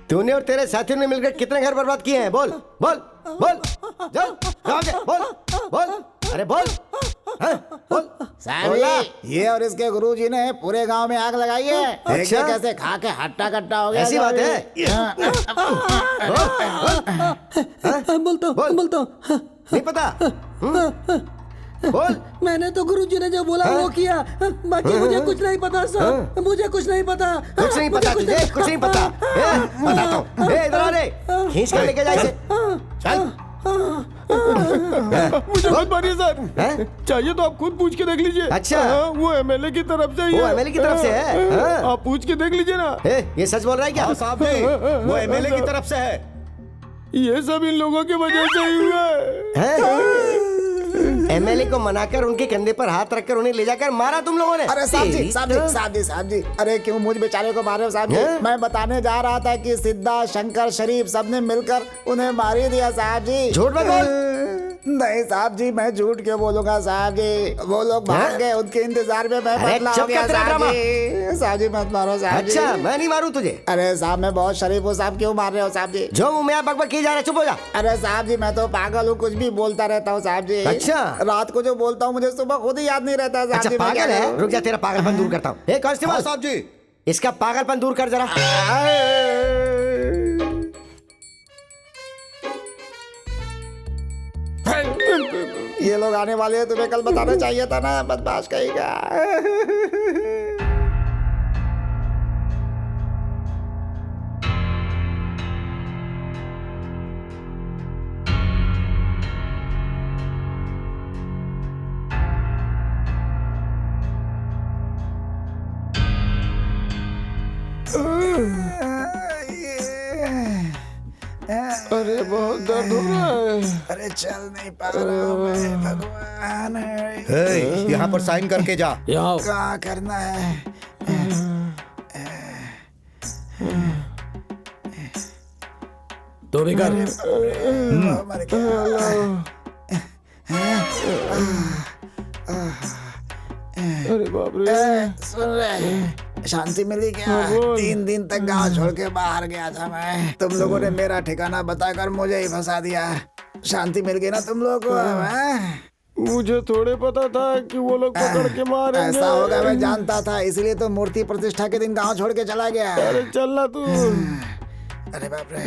तूने और तेरे साथियों ने मिलकर कितने घर बर्बाद किए हैं? बोल बोल बोल, चल बोल बोल, अरे बोल, हाँ, बोल। साहब जी, ये और इसके गुरुजी ने पूरे गांव में आग लगाई है। अच्छा? कैसे खा के हट्टा कट्टा हो गया। ऐसी बात है? बोलता हूँ नहीं पता? बोल। मैंने तो गुरुजी ने जो बोला वो किया, बाकी मुझे कुछ नहीं पता सर, मुझे कुछ नहीं पता। कुछ नहीं पता तुझे? कुछ नहीं पता? बताता हूँ। इधर आ रे, खींच कर लेके जा इसे। चल। मुझे मत मारिए सर, चाहिए तो आप खुद पूछ के देख लीजिए। अच्छा। वो एमएलए की तरफ से ही वो है। एमएलए की तरफ से है? आप पूछ के देख लीजिए ना। ये सच बोल रहा है क्या? साहब जी, वो एमएलए की तरफ से है। ये सब इन लोगों की वजह से ही हुआ है। एमएलए को मनाकर उनके कंधे पर हाथ रखकर उन्हें ले जाकर मारा तुम लोगों ने। अरे साहब जी, अरे क्यों मुझ बेचारे को मारे हो साहब जी? मैं बताने जा रहा था कि सिद्धा, शंकर, शरीफ सबने मिलकर उन्हें मार ही दिया साहब जी। झूठ मत बोल। नहीं साहब जी, मैं झूठ क्यों बोलूंगा साहब जी? वो लोग भाग गए, उनके इंतजार में मैं बदला हो गया साहब जी। साहब जी मत मारो साहब जी। अच्छा, मैं नहीं मारूं तुझे? अरे साहब, मैं बहुत शरीफ हूँ साहब, क्यों मार रहे हो साहब जी? जो मुंह में आप बकबक किए जा रहे, चुप हो जा। अरे साहब जी, मैं तो पागल हूँ, कुछ भी बोलता रहता हूँ साहब जी। अच्छा? रात को जो बोलता हूँ मुझे सुबह खुद ही याद नहीं रहता साहब अच्छा जी। मैं क्या पागल है? करूं? रुक जा, तेरा पागलपन दूर करता हूँ। हे कांस्टेबल साहब जी, इसका पागलपन दूर कर जरा। ये लोग आने वाले हैं, तुम्हें कल बताना चाहिए था ना, बदमाश कहेगा। अरे बहुत दर्द हो रहा है। अरे चल नहीं पा रहा हूं मैं, भगवान। यहाँ पर साइन करके जा। क्या करना है? तो भी कर। मर गया। अरे बाप रे। सुन रहे, शांति मिली क्या? 3 दिन तक गांव छोड़ के बाहर गया था मैं। तुम लोगों ने मेरा ठिकाना बताकर मुझे ही फंसा दिया। शांति मिल गई ना तुम लोगों को? मुझे थोड़े पता था कि वो लोग पकड़ के मारेंगे। ऐसा होगा मैं जानता था, इसलिए तो मूर्ति प्रतिष्ठा के दिन गांव छोड़ के चला गया। अरे चलना तू। अरे बाप रे,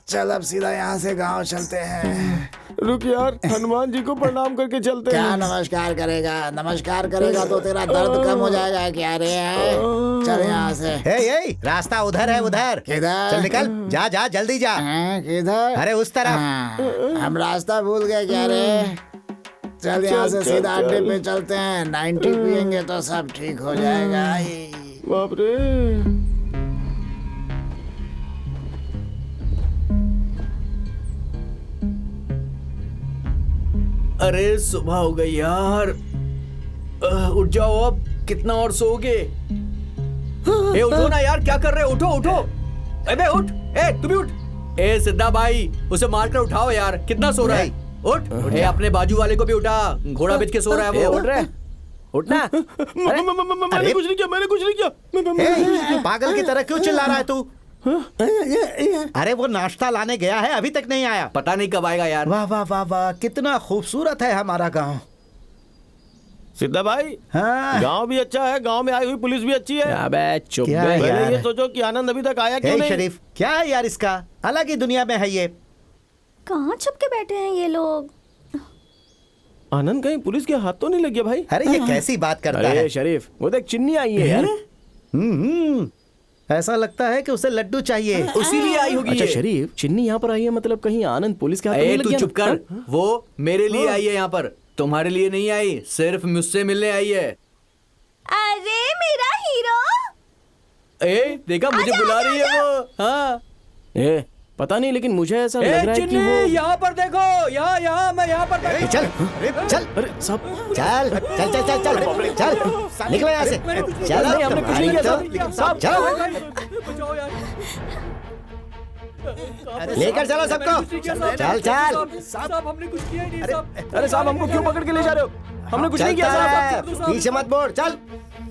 चल अब सीधा यहाँ से गांव चलते हैं। रुक यार, हनुमान जी को प्रणाम करके चलते क्या हैं। नमस्कार करेगा? नमस्कार करेगा तो तेरा दर्द कम हो जाएगा क्या रे? चल यहाँ से। हे, रास्ता उधर है, उधर। किधर? चल निकल, जा जा, जल्दी जा। किधर? अरे उस तरफ। हम रास्ता भूल गए क्या रे? चल यहाँ से सीधा अड्डे पे चलते हैं। 90 पियेंगे तो सब ठीक हो जाएगा। बाप रे। अरे सुबह हो गई यार। उठ जाओ अब, कितना और सोओगे? ए उठो ना यार, क्या कर रहे हो? उठो उठो। अबे उठ, ए तू भी उठ। ए सिद्धा भाई, उसे मारकर उठाओ यार, कितना सो रहा है? उठ। ए अपने बाजू वाले को भी उठा, घोड़ा बेच के सो रहा है वो। उठ रहे, उठना। मैंने कुछ नहीं किया, मैंने कुछ नहीं किया। पागल की तरह क्यों चिल्ला रहा है तू? अरे वो नाश्ता लाने गया है, अभी तक नहीं आया। पता नहीं कब आएगा यार। वाह वाह वाह वाह, कितना खूबसूरत है हमारा गांव। सिद्धा भाई, हाँ। गांव भी अच्छा है, गांव में आई हुई पुलिस भी अच्छी है। अबे चुप क्या बे। यार? पहले ये सोचो कि आनंद अभी तक आया क्यों हे नहीं? शरीफ, क्या है यार इसका? अलग ही दुनिया में है ये। कहाँ छुप के बैठे हैं ये लोग? आनंद कहीं पुलिस के हाथ तो नहीं लग गया भाई? अरे ये कैसी बात करता अरे है? शरीफ, वो देख चिन्नी आई है यार। ऐसा लगता है कि उसे लड्डू चाहिए। उसीलिए आई होगी अच्छा ये। शरीफ, चिन्नी यहाँ पर आई है, मतलब कहीं आनंद पुलिस के हाथ तो ए नहीं लग तू गया चुप ना? कर, वो मेरे लिए आई है यहाँ पर, तुम्हारे लिए नहीं आई, सिर्फ मुझसे मिलने आई है। अरे मेरा हीरो। ए देखा, मुझे बुला रही है वो। हाँ ए पता नहीं, लेकिन मुझे ऐसा लग ए रहा है कि चिन्नी, वो। यहाँ पर देखो, यहाँ यहाँ मैं यहाँ पर बैठा। चल चल अरे साहब, चल चल चल चल चल चल निकलो यहाँ से। चलो, नहीं, हमने कुछ नहीं किया साहब। चलो बचाओ यार। लेकर चलो सबको। चल चल। साहब हमने कुछ किया ही नहीं साहब। अरे साहब, हमको क्यों पकड़ के ले जा रहे हो? हमने कुछ नहीं किया चलता साहब। है, पीछे मत बोल। चल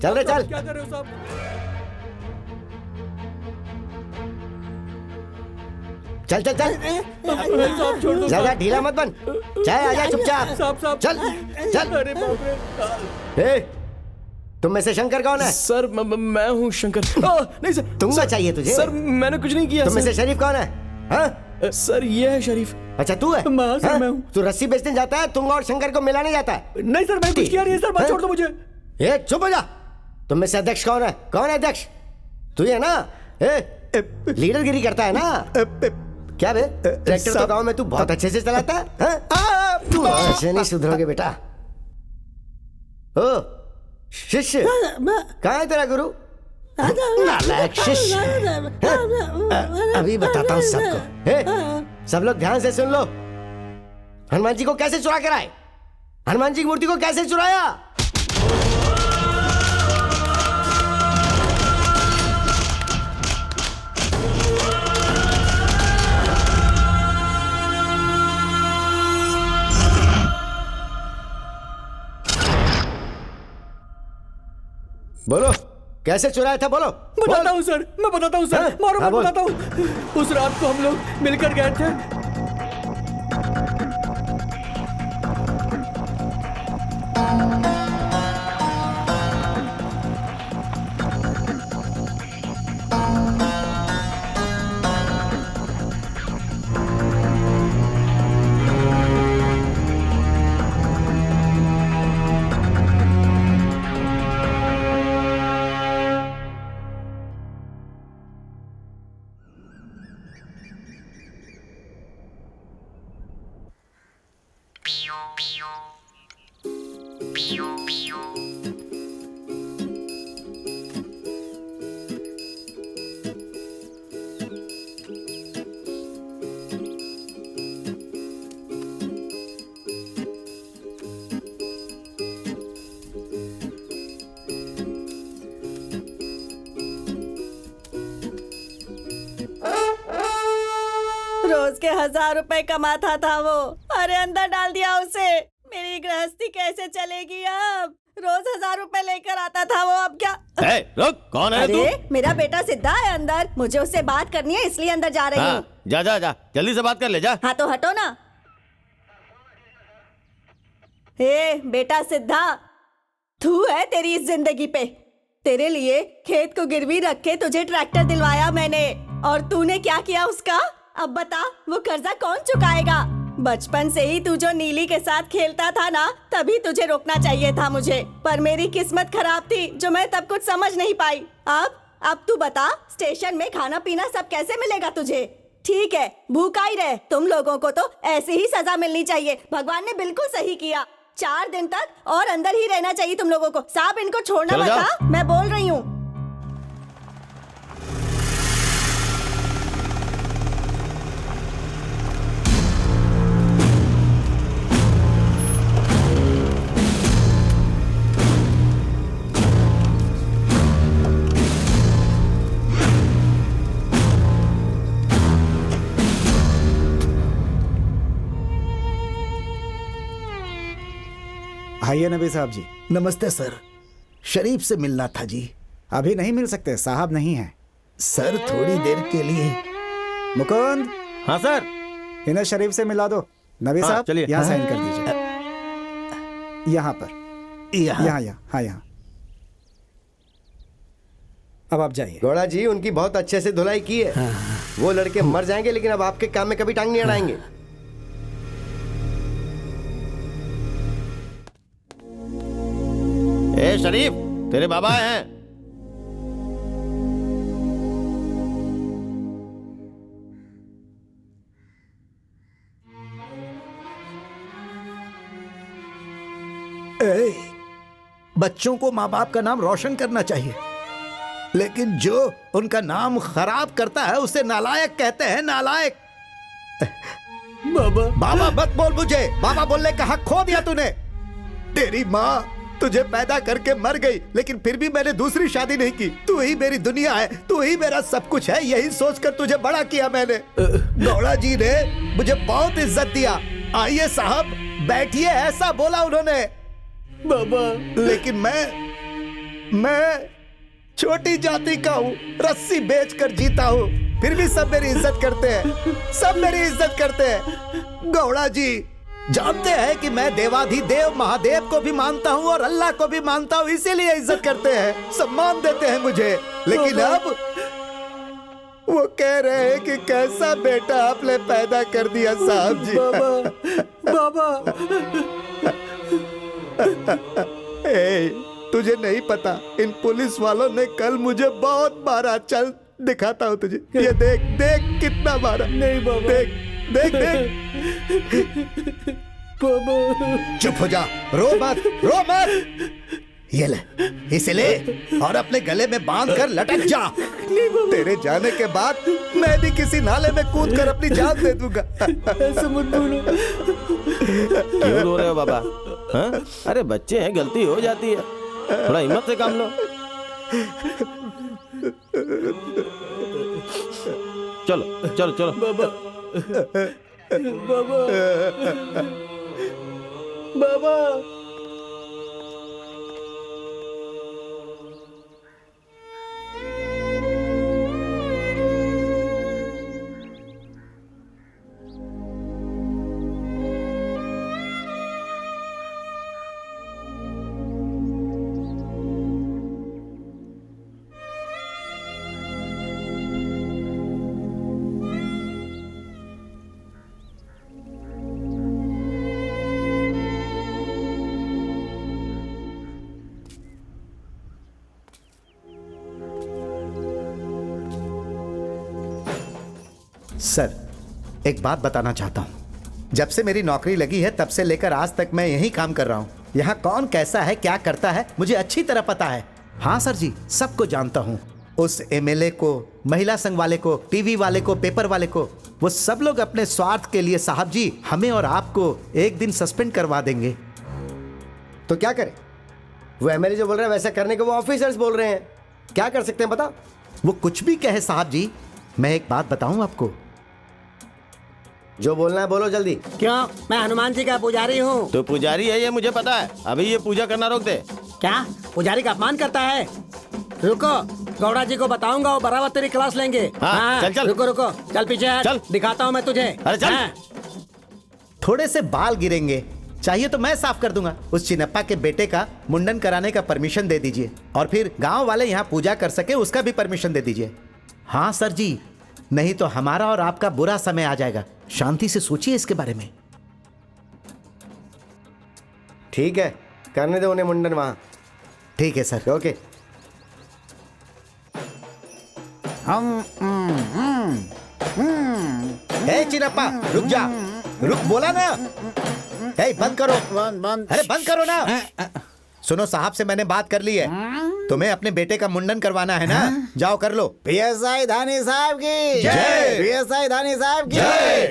चल रे चल। क्या कर रहे हो साहब? चल चल चल, साहब छोड़ दो ज्यादा ढीला मत बन। चल आजा चुपचाप। साहब साहब। चल चल। अरे बाप रे। ए, तुम में से शंकर कौन है? सर मैं हूँ शंकर। नहीं सर, तुंगा चाहिए तुझे? सर मैंने कुछ नहीं किया तुम में से सर। शरीफ कौन है? हाँ? सर ये है शरीफ। अच्छा तू है? मैं- सर, हाँ? मैं हूँ। तू रस्सी बेचने जाता है, तुंगा और शंकर को मिलाने जाता है? नहीं सर, मैं कुछ किया नहीं है सर, बात छोड़ दो मुझे। ए चुप हो जा। तुम में से अध्यक्ष कौन है? कौन है अध्यक्ष? तू ही है ना? लीडरगिरी करता है ना? क्या बे, ट्रैक्टर तो गांव में तू बहुत अच्छे से चलाता है, हाँ? तू ऐसे नहीं सुधरोगे बेटा। ओ शिष्य, कहाँ है तेरा गुरु? नालायक शिष्य। अभी बताता हूँ सबको। हे, सब लोग ध्यान से सुन लो। हनुमान जी को कैसे चुरा कर आए? हनुमान जी की मूर्ति को कैसे चुराया? बोलो, कैसे चुराया था? बोलो। बताता हूँ सर, मैं बताता हूँ सर। हाँ? मारो, हाँ, मैं बोल। बताता हूँ। उस रात को हम लोग मिलकर गए थे। रोज के 1000 रुपए कमाता था वो। अरे अंदर डाल दिया उसे। मेरी गृहस्थी कैसे चलेगी अब? रोज 1000 रुपए लेकर आता था वो, अब क्या? ए, रुक, कौन है तू? अरे मेरा बेटा सिद्धा है अंदर, मुझे उससे बात करनी है इसलिए अंदर जा रही हूँ। हाँ, जा जा जा, जल्दी से बात कर ले, जा। हाँ तो हटो ना। हे बेटा सिद्धा, तू है तेरी इस जिंदगी पे। तेरे लिए खेत को गिरवी रख के तुझे ट्रैक्टर दिलवाया मैंने, और तूने क्या किया उसका? अब बता, वो कर्जा कौन चुकाएगा? बचपन से ही तू जो नीली के साथ खेलता था ना, तभी तुझे रोकना चाहिए था मुझे, पर मेरी किस्मत खराब थी जो मैं तब कुछ समझ नहीं पाई। अब तू बता, स्टेशन में खाना पीना सब कैसे मिलेगा तुझे? ठीक है, भूखा ही रहे। तुम लोगों को तो ऐसे ही सजा मिलनी चाहिए। भगवान ने बिल्कुल सही किया। 4 दिन तक और अंदर ही रहना चाहिए तुम लोगों को। साहब इनको छोड़ना चलो मत, जाओ। हाँ? मैं बोल रही हूँ। आइए नबी साहब जी। नमस्ते सर, शरीफ से मिलना था जी। अभी नहीं मिल सकते, साहब नहीं है। सर थोड़ी देर के लिए। मुकुंद, हाँ सर। इन्हें शरीफ से मिला दो। नबी हाँ, साहब चलिए। यहाँ साइन कर दीजिए। यहाँ पर, यहाँ। हाँ यहाँ। अब आप जाइए। गौड़ा जी, उनकी बहुत अच्छे से धुलाई की है। वो लड़के मर जाएंगे लेकिन अब आपके काम में कभी टांग नहीं अड़ाएंगे। ए शरीफ, तेरे बाबा हैं। बच्चों को माँ बाप का नाम रोशन करना चाहिए, लेकिन जो उनका नाम खराब करता है उसे नालायक कहते हैं। नालायक। बाबा, बाबा मत बोल मुझे। बाबा बोलने का हक खो दिया तूने। तेरी माँ तुझे पैदा करके मर गई, लेकिन फिर भी मैंने दूसरी शादी नहीं की। तू ही मेरी दुनिया है, तू ही मेरा सब कुछ है। यही सोचकर तुझे बड़ा किया मैंने। गौड़ा जी ने मुझे बहुत इज्जत दिया। आइए साहब, बैठिए, ऐसा बोला उन्होंने। बाबा, लेकिन मैं छोटी जाति का हूँ, रस्सी बेचकर जीता हूँ, फिर भी सब मेरी इज्जत करते हैं। सब मेरी इज्जत करते हैं। गौड़ा जी जानते हैं कि मैं देवाधिदेव महादेव को भी मानता हूँ और अल्लाह को भी मानता हूँ, इसीलिए इज्जत करते हैं, सम्मान देते हैं मुझे। लेकिन अब वो कह रहे हैं कि कैसा बेटा आपने पैदा कर दिया साहब जी। बाबा, ए, तुझे नहीं पता, इन पुलिस वालों ने कल मुझे बहुत मारा। चल दिखाता हूँ तुझे। ये देख देख कितना मारा। नहीं बाबा, देख देख देख। बाबा, चुप हो जा, रो मत, रो मत। ये ले, इसे ले और अपने गले में बांध कर लटक जा। तेरे जाने के बाद मैं भी किसी नाले में कूद कर अपनी जान दे दूंगा। ऐसे मत बोलो। क्यों रो रहे हो बाबा? हाँ? अरे बच्चे हैं, गलती हो जाती है, थोड़ा हिम्मत से काम लो। चलो चलो चलो। बाबा, बाबा, बाबा। सर, एक बात बताना चाहता हूँ। जब से मेरी नौकरी लगी है तब से लेकर आज तक मैं यही काम कर रहा हूँ। यहाँ कौन कैसा है, क्या करता है, मुझे अच्छी तरह पता है। हाँ सर जी, सबको जानता हूँ। उस एमएलए को, महिला संघ वाले को, टीवी वाले को, पेपर वाले को, वो सब लोग अपने स्वार्थ के लिए साहब जी हमें और आपको एक दिन सस्पेंड करवा देंगे। तो क्या करें? वो एमएलए जो बोल रहा है वैसा करने को वो ऑफिसर्स बोल रहे हैं। क्या कर सकते हैं बता? वो कुछ भी कहे साहब जी, मैं एक बात बताऊं आपको। जो बोलना है बोलो जल्दी। क्यों? मैं हनुमान जी का पुजारी हूँ। तो पुजारी है ये मुझे पता है, अभी ये पूजा करना रोक दे। क्या पुजारी का अपमान करता है? रुको, गौड़ा जी को बताऊंगा, वो बराबर तेरी क्लास लेंगे। हाँ, चल, चल। रुको रुको, चल पीछे हट, चल। दिखाता हूँ मैं तुझे। अरे चल। हाँ। थोड़े से बाल गिरेंगे, चाहिए तो मैं साफ कर दूंगा। उस चिनप्पा के बेटे का मुंडन कराने का परमिशन दे दीजिए, और फिर गांव वाले यहाँ पूजा कर सके उसका भी परमिशन दे दीजिए। हाँ सर जी, नहीं तो हमारा और आपका बुरा समय आ जाएगा। शांति से सोचिए इसके बारे में। ठीक है, करने दो उन्हें मुंडन वहां। ठीक है सर। ओके। ए चिनप्पा, रुक जा, रुक, बोला ना। ए बंद करो, बंद। अरे बंद करो ना। सुनो, साहब से मैंने बात कर ली है, तुम्हें अपने बेटे का मुंडन करवाना है ना, जाओ कर लो। पीएसआई धानी साहब की जय। पीएसआई धानी साहब की जय।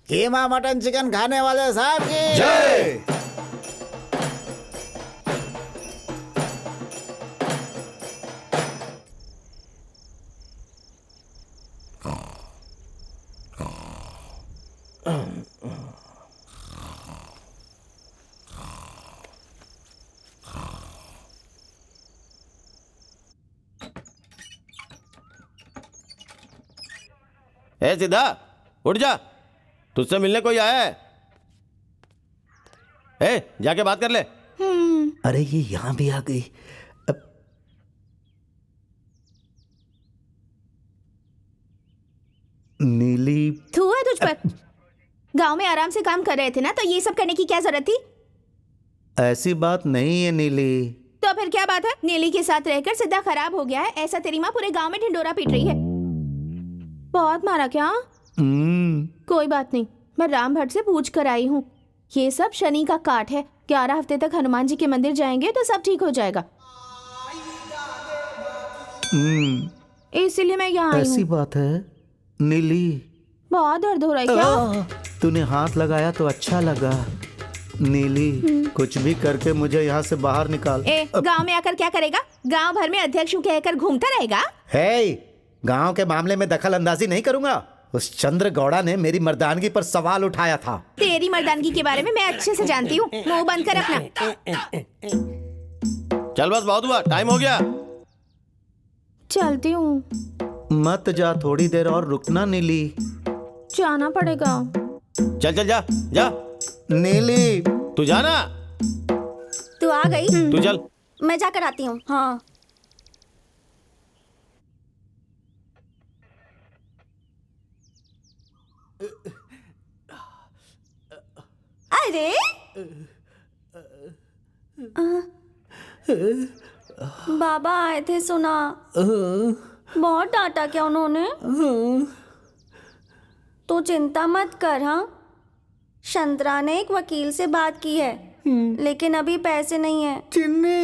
कीमा मटन चिकन खाने वाले साहब की जय। ए सीधा उठ जा, तुझसे मिलने कोई आया है। ए जाके बात कर ले। अरे ये यहां भी आ गई। अब नीली थू है तुझ पर। गांव में आराम से काम कर रहे थे ना, तो ये सब करने की क्या जरूरत थी? ऐसी बात नहीं है नीली। तो फिर क्या बात है? नीली के साथ रहकर सिद्धा खराब हो गया है, ऐसा तेरी माँ पूरे गांव में ढिंडोरा पीट रही है। बहुत मारा क्या? कोई बात नहीं, मैं राम भट्ट से पूछ कर आई हूँ। ये सब शनि का काट है। 11 हफ्ते तक हनुमान जी के मंदिर जाएंगे तो सब ठीक हो जाएगा। इसलिए मैं यहाँ आई ऐसी हूँ। बात है नीली। बहुत दर्द हो रहा है क्या? तूने हाथ लगाया तो अच्छा लगा। नीली कुछ भी करके मुझे यहाँ से बाहर निकाल। गांव में आकर क्या करेगा? गांव भर में अध्यक्ष कहकर घूमता रहेगा? हे, गांव के मामले में दखल अंदाजी नहीं करूंगा। उस चंद्र गौड़ा ने मेरी मर्दानगी पर सवाल उठाया था। तेरी मर्दानगी के बारे में मैं अच्छे से जानती हूँ। मुंह बंद कर अपना। चल बस बहुत हुआ, टाइम हो गया। चलती हूँ। मत जा, थोड़ी देर और रुकना नीली। जाना पड़ेगा। चल चल जा जा। नीली तू जाना। तू आ गई? तू चल। मैं जाकर आती हूँ। हाँ अरे बाबा आए थे, सुना? बहुत डांटा क्या उन्होंने? तू चिंता मत कर। हाँ, शंतरा ने एक वकील से बात की है, लेकिन अभी पैसे नहीं है। चिन्नी,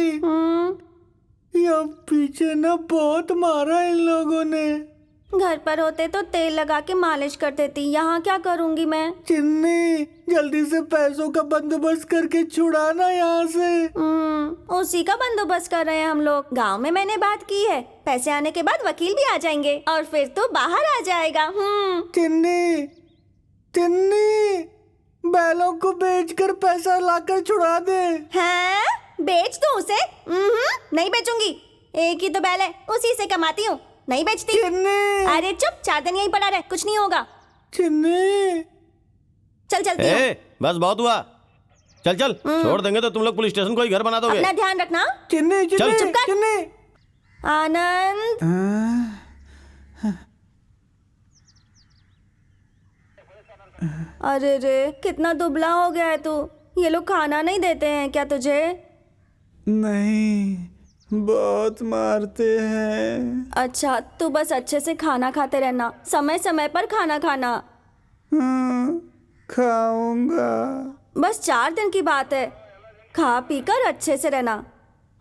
यहाँ पीछे ना बहुत मारा इन लोगों ने। घर पर होते तो तेल लगा के मालिश कर देती, यहाँ क्या करूँगी मैं? चिन्नी, जल्दी से पैसों का बंदोबस्त करके छुड़ाना यहाँ से। उसी का बंदोबस्त कर रहे हैं हम लोग। गांव में मैंने बात की है, पैसे आने के बाद वकील भी आ जाएंगे और फिर तो बाहर आ जाएगा। चिन्नी, चिन्नी, बैलों को बेचकर पैसा लाकर छुड़ा दे। हैं? बेच दूं उसे? नहीं बेचूंगी, एक ही तो बैल है, उसी से कमाती हूँ, नहीं बेचती। चिन्नी, अरे चुप, 4 दिन यहीं पड़ा रहे, कुछ नहीं होगा। चिन्नी, चल चलती हूँ। बस बहुत हुआ, चल चल। छोड़ देंगे तो तुम लोग पुलिस स्टेशन को ही घर बना दोगे। अपना ध्यान रखना। चिन्नी, चिन्नी, चुप कर। चिन्नी। आनंद, अरे रे, कितना दुबला हो गया है तू। ये लोग खाना नहीं देते हैं क्या तुझे? नहीं, बहुत मारते हैं। अच्छा, तू बस अच्छे से खाना खाते रहना, समय समय पर खाना खाना। खाऊंगा। बस 4 दिन की बात है, खा पी कर अच्छे से रहना।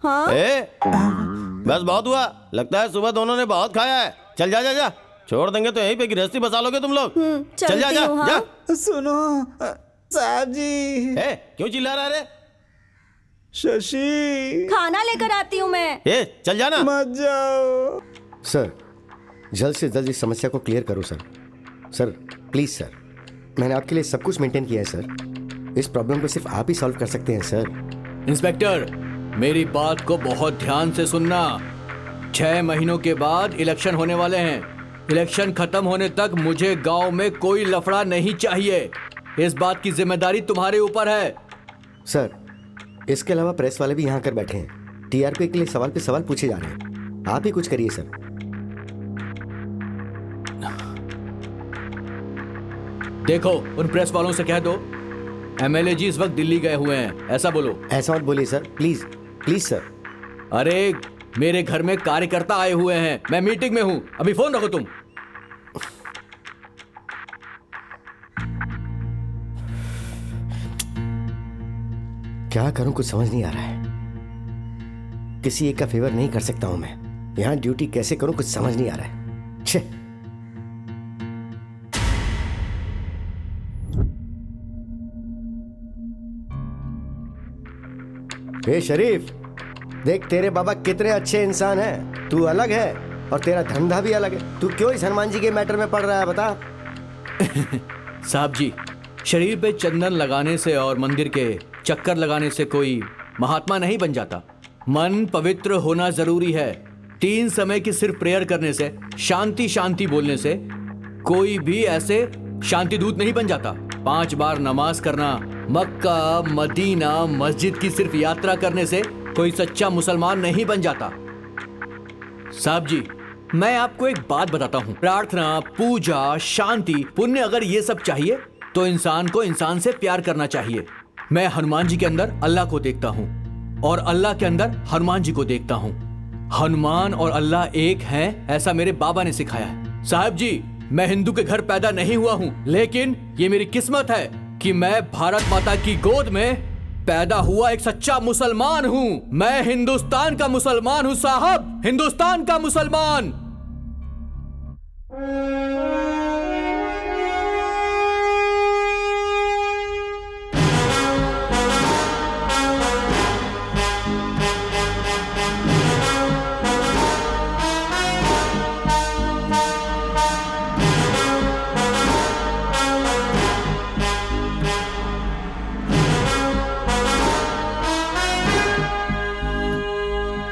हाँ बस बहुत हुआ, लगता है सुबह दोनों ने बहुत खाया है। चल जा जा जा, छोड़ देंगे तो यहीं पे गृहस्थी बसा लोगे तुम लोग। चल जा जा जा। सुनो साहब जी। क्यों चिल्ला रहा रे? शशि, खाना लेकर आती हूँ मैं। चल जाना। मत जाओ। सर, जल्द से जल्द इस समस्या को क्लियर करो सर। सर प्लीज सर, मैंने आपके लिए सब कुछ मेंटेन किया है सर। इस प्रॉब्लम को सिर्फ आप ही सॉल्व कर सकते हैं सर। इंस्पेक्टर, मेरी बात को बहुत ध्यान से सुनना। 6 महीनों के बाद इलेक्शन होने वाले हैं। इलेक्शन खत्म होने तक मुझे गांव में कोई लफड़ा नहीं चाहिए। इस बात की जिम्मेदारी तुम्हारे ऊपर है। सर, इसके अलावा प्रेस वाले भी यहाँ कर बैठे हैं। टीआरपी के लिए सवाल पे सवाल पूछे जा रहे हैं। आप ही कुछ करिए सर। देखो, उन प्रेस वालों से कह दो एमएलए जी इस वक्त दिल्ली गए हुए हैं, ऐसा बोलो। ऐसा मत बोलिए सर, प्लीज प्लीज सर। अरे, मेरे घर में कार्यकर्ता आए हुए हैं, मैं मीटिंग में हूं, अभी फोन रखो तुम। क्या करूं, कुछ समझ नहीं आ रहा है। किसी एक का फेवर नहीं कर सकता हूं मैं। यहां ड्यूटी कैसे करूं, कुछ समझ नहीं आ रहा है। छे। हे शरीफ, देख तेरे बाबा कितने अच्छे इंसान हैं। तू अलग है और तेरा धंधा भी अलग है। तू क्यों इस हनुमान जी के मैटर में पड़ रहा है, बता। साहब जी, शरीर पे चंदन लगाने से और मंदिर के चक्कर लगाने से कोई महात्मा नहीं बन जाता। मन पवित्र होना जरूरी है। 3 समय की सिर्फ प्रेयर करने से, शांति शांति बोलने से कोई भी ऐसे शांति दूत नहीं बन जाता। 5 बार नमाज करना, मक्का मदीना मस्जिद की सिर्फ यात्रा करने से कोई सच्चा मुसलमान नहीं बन जाता। साहब जी, मैं आपको एक बात बताता हूँ, प्रार्थना, पूजा, शांति, पुण्य, अगर ये सब चाहिए तो इंसान को इंसान से प्यार करना चाहिए। मैं हनुमान जी के अंदर अल्लाह को देखता हूँ और अल्लाह के अंदर हनुमान जी को देखता हूँ। हनुमान और अल्लाह एक हैं, ऐसा मेरे बाबा ने सिखाया है। साहब जी, मैं हिंदू के घर पैदा नहीं हुआ हूँ, लेकिन ये मेरी किस्मत है कि मैं भारत माता की गोद में पैदा हुआ एक सच्चा मुसलमान हूँ। मैं हिंदुस्तान का मुसलमान हूँ साहब, हिंदुस्तान का मुसलमान।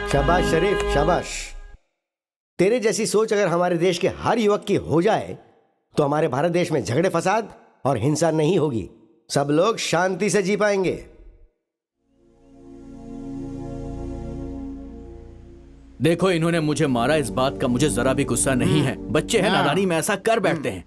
शाबाश शरीफ, शाबाश। तेरे जैसी सोच अगर हमारे देश के हर युवक की हो जाए तो हमारे भारत देश में झगड़े फसाद और हिंसा नहीं होगी। सब लोग शांति से जी पाएंगे। देखो, इन्होंने मुझे मारा, इस बात का मुझे जरा भी गुस्सा नहीं है। बच्चे हैं, नादानी में ऐसा कर बैठते हैं।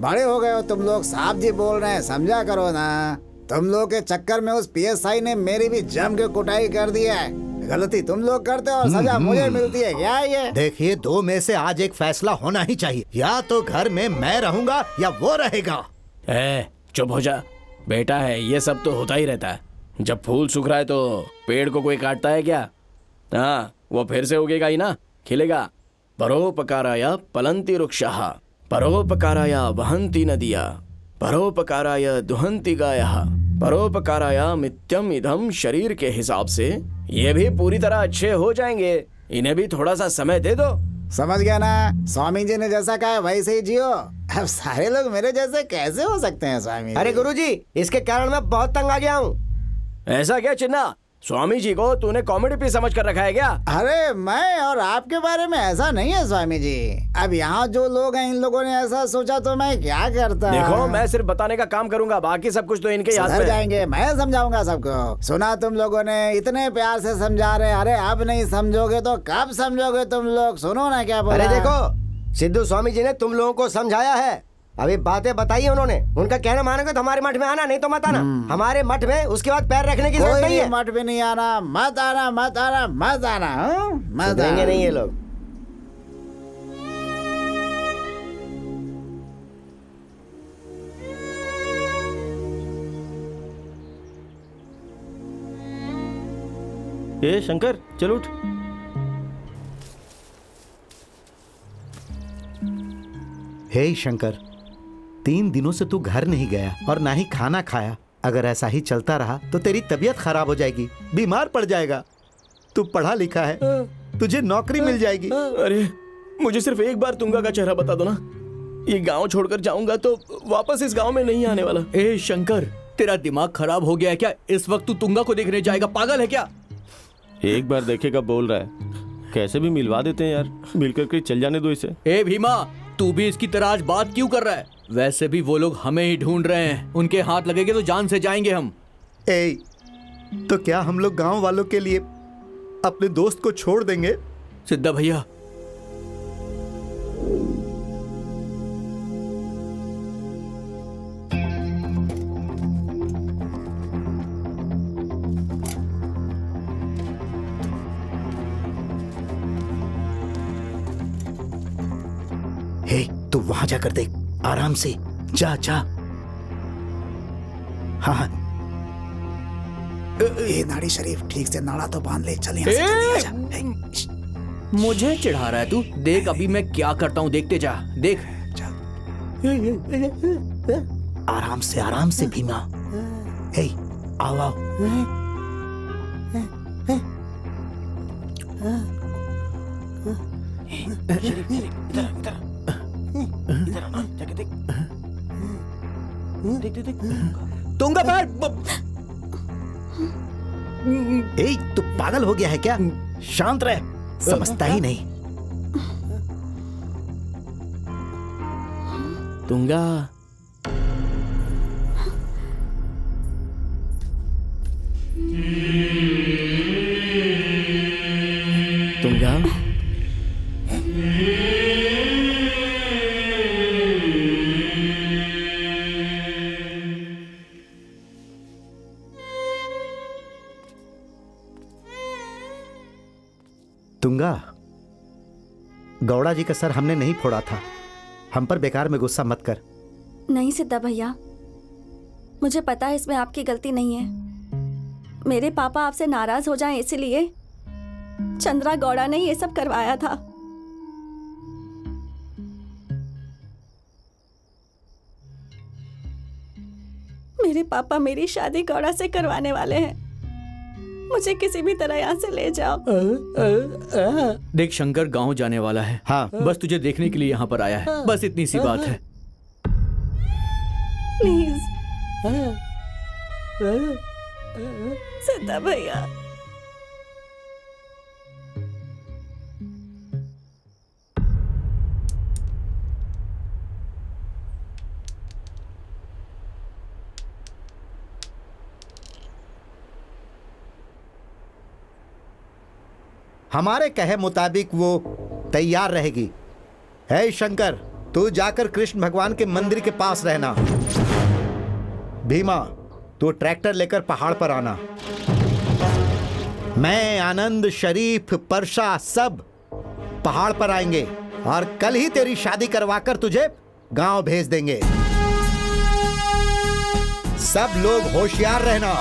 बड़े हो गए हो तुम लोग, साहब जी बोल रहे हैं, समझा करो ना। तुम लोग के चक्कर में उस पीएसआई ने मेरी भी जम के कुटाई कर दी है। गलती तुम लोग करते हो और सजा मुझे मिलती है, क्या ये? देखिए, 2 में से आज एक फैसला होना ही चाहिए। या तो घर में मैं रहूंगा या वो रहेगा। चुप हो जा बेटा, है ये सब तो होता ही रहता है। जब फूल सूख रहा है तो पेड़ को कोई काटता है क्या? हाँ, वो फिर से उगेगा ही ना, खिलेगा। परोपकाराय पलंति वृक्षाः, परोपकाराय वहन्ति नदियाः, परोपकाराय दुहन्ति गायः, परोपकाराय मित्यम इदम। शरीर के हिसाब से ये भी पूरी तरह अच्छे हो जाएंगे, इन्हें भी थोड़ा सा समय दे दो। समझ गया ना, स्वामी जी ने जैसा कहा वैसे ही जियो। अब सारे लोग मेरे जैसे कैसे हो सकते हैं स्वामी जी? अरे गुरुजी, इसके कारण मैं बहुत तंग आ गया हूँ। ऐसा क्या चिन्ना, स्वामी जी को तूने कॉमेडी पीस समझ कर रखा है क्या? अरे मैं और आपके बारे में ऐसा नहीं है स्वामी जी। अब यहाँ जो लोग हैं, इन लोगों ने ऐसा सोचा तो मैं क्या करता। देखो, मैं सिर्फ बताने का काम करूंगा, बाकी सब कुछ तो इनके हाथ में है। जाएंगे, मैं समझाऊंगा सबको। सुना तुम लोगों ने, इतने प्यार से समझा रहे। अरे अब नहीं समझोगे तो कब समझोगे तुम लोग? सुनो ना क्या बोला। अरे देखो, सिद्धू स्वामी जी ने तुम लोगों को समझाया है, अभी बातें बताई है उन्होंने। उनका कहना मानोगे तो हमारे मठ में आना, नहीं तो मत आना। हमारे मठ में उसके बाद पैर रखने की जरूरत नहीं है। मठ में नहीं आना, मत आना, मत आना, मत आना, मत आएंगे नहीं ये लोग। ए शंकर, चल उठ। हे शंकर, 3 दिनों से तू घर नहीं गया और ना ही खाना खाया। अगर ऐसा ही चलता रहा तो तेरी तबीयत खराब हो जाएगी, बीमार पड़ जाएगा। तू पढ़ा लिखा है, तुझे नौकरी मिल जाएगी। अरे मुझे सिर्फ एक बार तुंगा का चेहरा बता दो ना, ये गांव छोड़कर जाऊंगा तो वापस इस गांव में नहीं आने वाला। ए शंकर, तेरा दिमाग खराब हो गया है क्या? इस वक्त तू तुंगा को देखने जाएगा, पागल है क्या? एक बार देखेगा बोल रहा है, कैसे भी मिलवा देते हैं यार, मिलकर के चल जाने दो इसे। ए भीमा, तू भी इसकी तरह आज बात क्यों कर रहा है? वैसे भी वो लोग हमें ही ढूंढ रहे हैं, उनके हाथ लगेंगे तो जान से जाएंगे हम। ए, तो क्या हम लोग गांव वालों के लिए अपने दोस्त को छोड़ देंगे? सिद्धा भैया, हे, तू वहां जाकर देख, आराम से जा जा। हाँ, ये नाड़ी शरीफ, ठीक से नाड़ा तो बांध ले। चल यहाँ से जल्दी आजा। मुझे चिढ़ा रहा है तू? देख अभी मैं क्या करता हूँ, देखते जा, देख। आराम से भीमा। हे, आओ आओ। तुंगा पैर। ए, तू पागल हो गया है क्या? शांत रह, समझता ही नहीं। तुंगा। तुंगा। तुंगा, गौड़ा जी का सर हमने नहीं फोड़ा था। हम पर बेकार में गुस्सा मत कर। नहीं सिद्धा भैया, मुझे पता है इसमें आपकी गलती नहीं है। मेरे पापा आपसे नाराज हो जाएं इसीलिए चंद्रा गौड़ा ने ये सब करवाया था। मेरे पापा मेरी शादी गौड़ा से करवाने वाले हैं। मुझे किसी भी तरह यहाँ से ले जाओ। देख, शंकर गांव जाने वाला है। हाँ। बस तुझे देखने के लिए यहाँ पर आया है। बस इतनी सी बात है। प्लीज सिद्धा भैया। हमारे कहे मुताबिक वो तैयार रहेगी। है शंकर, तू जाकर कृष्ण भगवान के मंदिर के पास रहना। भीमा, तू ट्रैक्टर लेकर पहाड़ पर आना। मैं, आनंद, शरीफ, परशा सब पहाड़ पर आएंगे और कल ही तेरी शादी करवाकर तुझे गांव भेज देंगे। सब लोग होशियार रहना।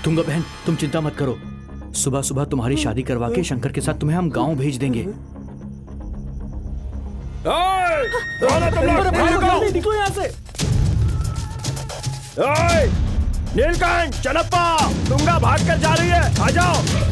तुंगा बहन, तुम चिंता मत करो। सुबह सुबह तुम्हारी शादी करवा के शंकर के साथ तुम्हें हम गांव भेज देंगे। निकलो यहाँ से। नीलकंठ, चनप्पा, तुंगा भाग कर जा रही है, आ जाओ।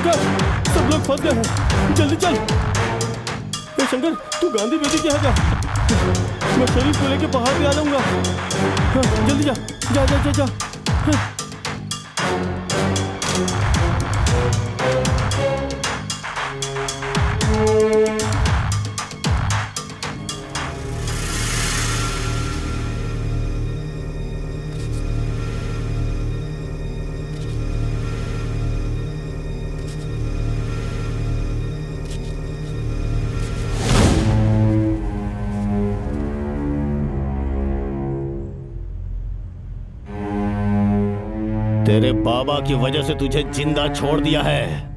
शंकर, सब लोग फंस गए हैं, जल्दी चल। ए शंकर, तू गांधी बेदी के यहाँ जा, मैं शरीफ को लेके पहाड़ पे आ जाऊंगा। हाँ, जल्दी जा जा जा जा, जा। हाँ। तेरे बाबा की वजह से तुझे जिंदा छोड़ दिया है।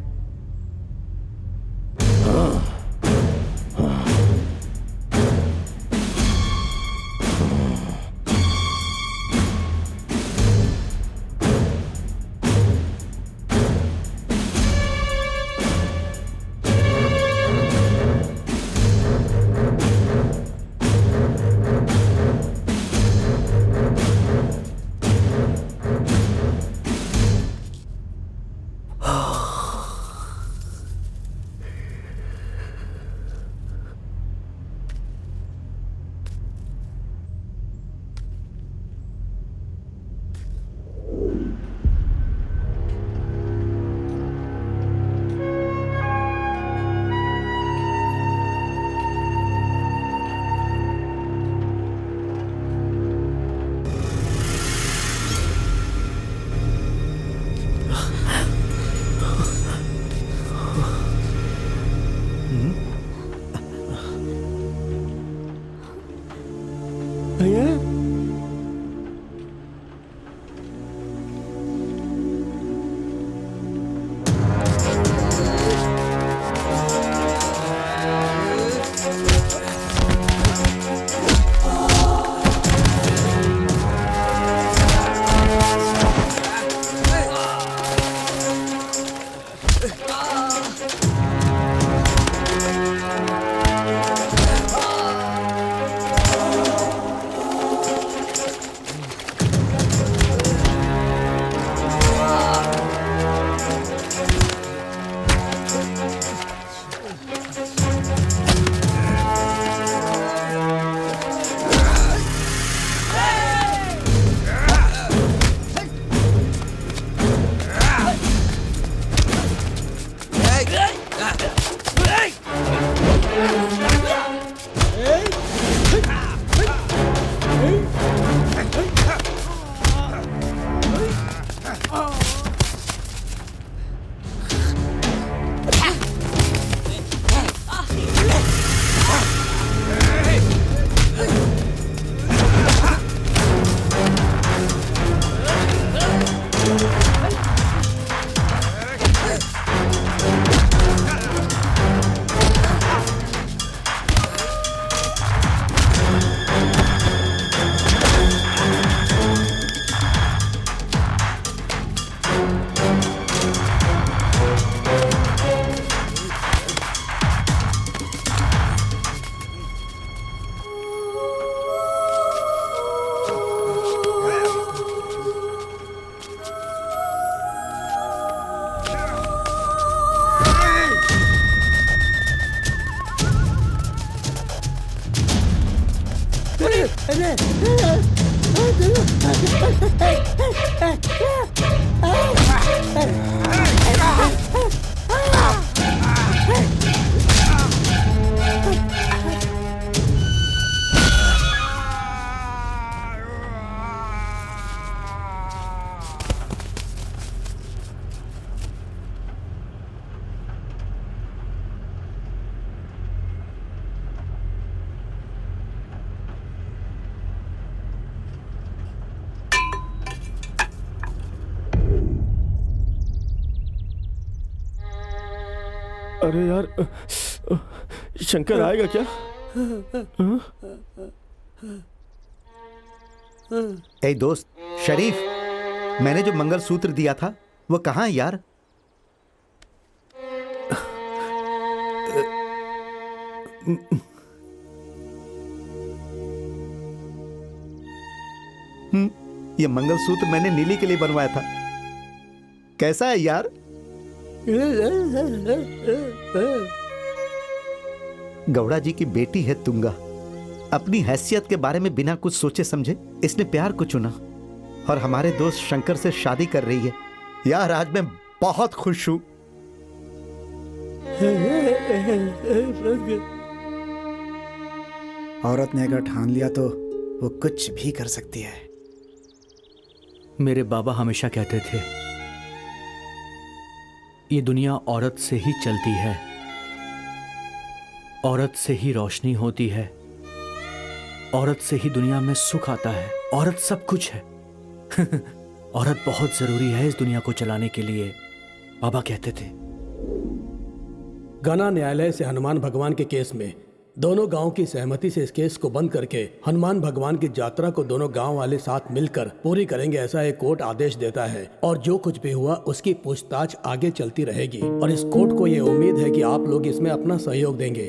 अरे यार, शंकर आएगा क्या? ए दोस्त शरीफ, मैंने जो मंगलसूत्र दिया था वो कहाँ है यार? ये मंगलसूत्र मैंने नीली के लिए बनवाया था। कैसा है यार? गौड़ा जी की बेटी है तुंगा। अपनी हैसियत के बारे में बिना कुछ सोचे समझे इसने प्यार को चुना और हमारे दोस्त शंकर से शादी कर रही है। यार आज मैं बहुत खुश हूं। औरत ने अगर ठान लिया तो वो कुछ भी कर सकती है। मेरे बाबा हमेशा कहते थे ये दुनिया औरत से ही चलती है, औरत से ही रोशनी होती है, औरत से ही दुनिया में सुख आता है, औरत सब कुछ है। औरत बहुत जरूरी है इस दुनिया को चलाने के लिए, बाबा कहते थे। गना न्यायालय से हनुमान भगवान के केस में दोनों गांव की सहमति से इस केस को बंद करके हनुमान भगवान की यात्रा को दोनों गांव वाले साथ मिलकर पूरी करेंगे, ऐसा एक कोर्ट आदेश देता है। और जो कुछ भी हुआ उसकी पूछताछ आगे चलती रहेगी और इस कोर्ट को ये उम्मीद है कि आप लोग इसमें अपना सहयोग देंगे।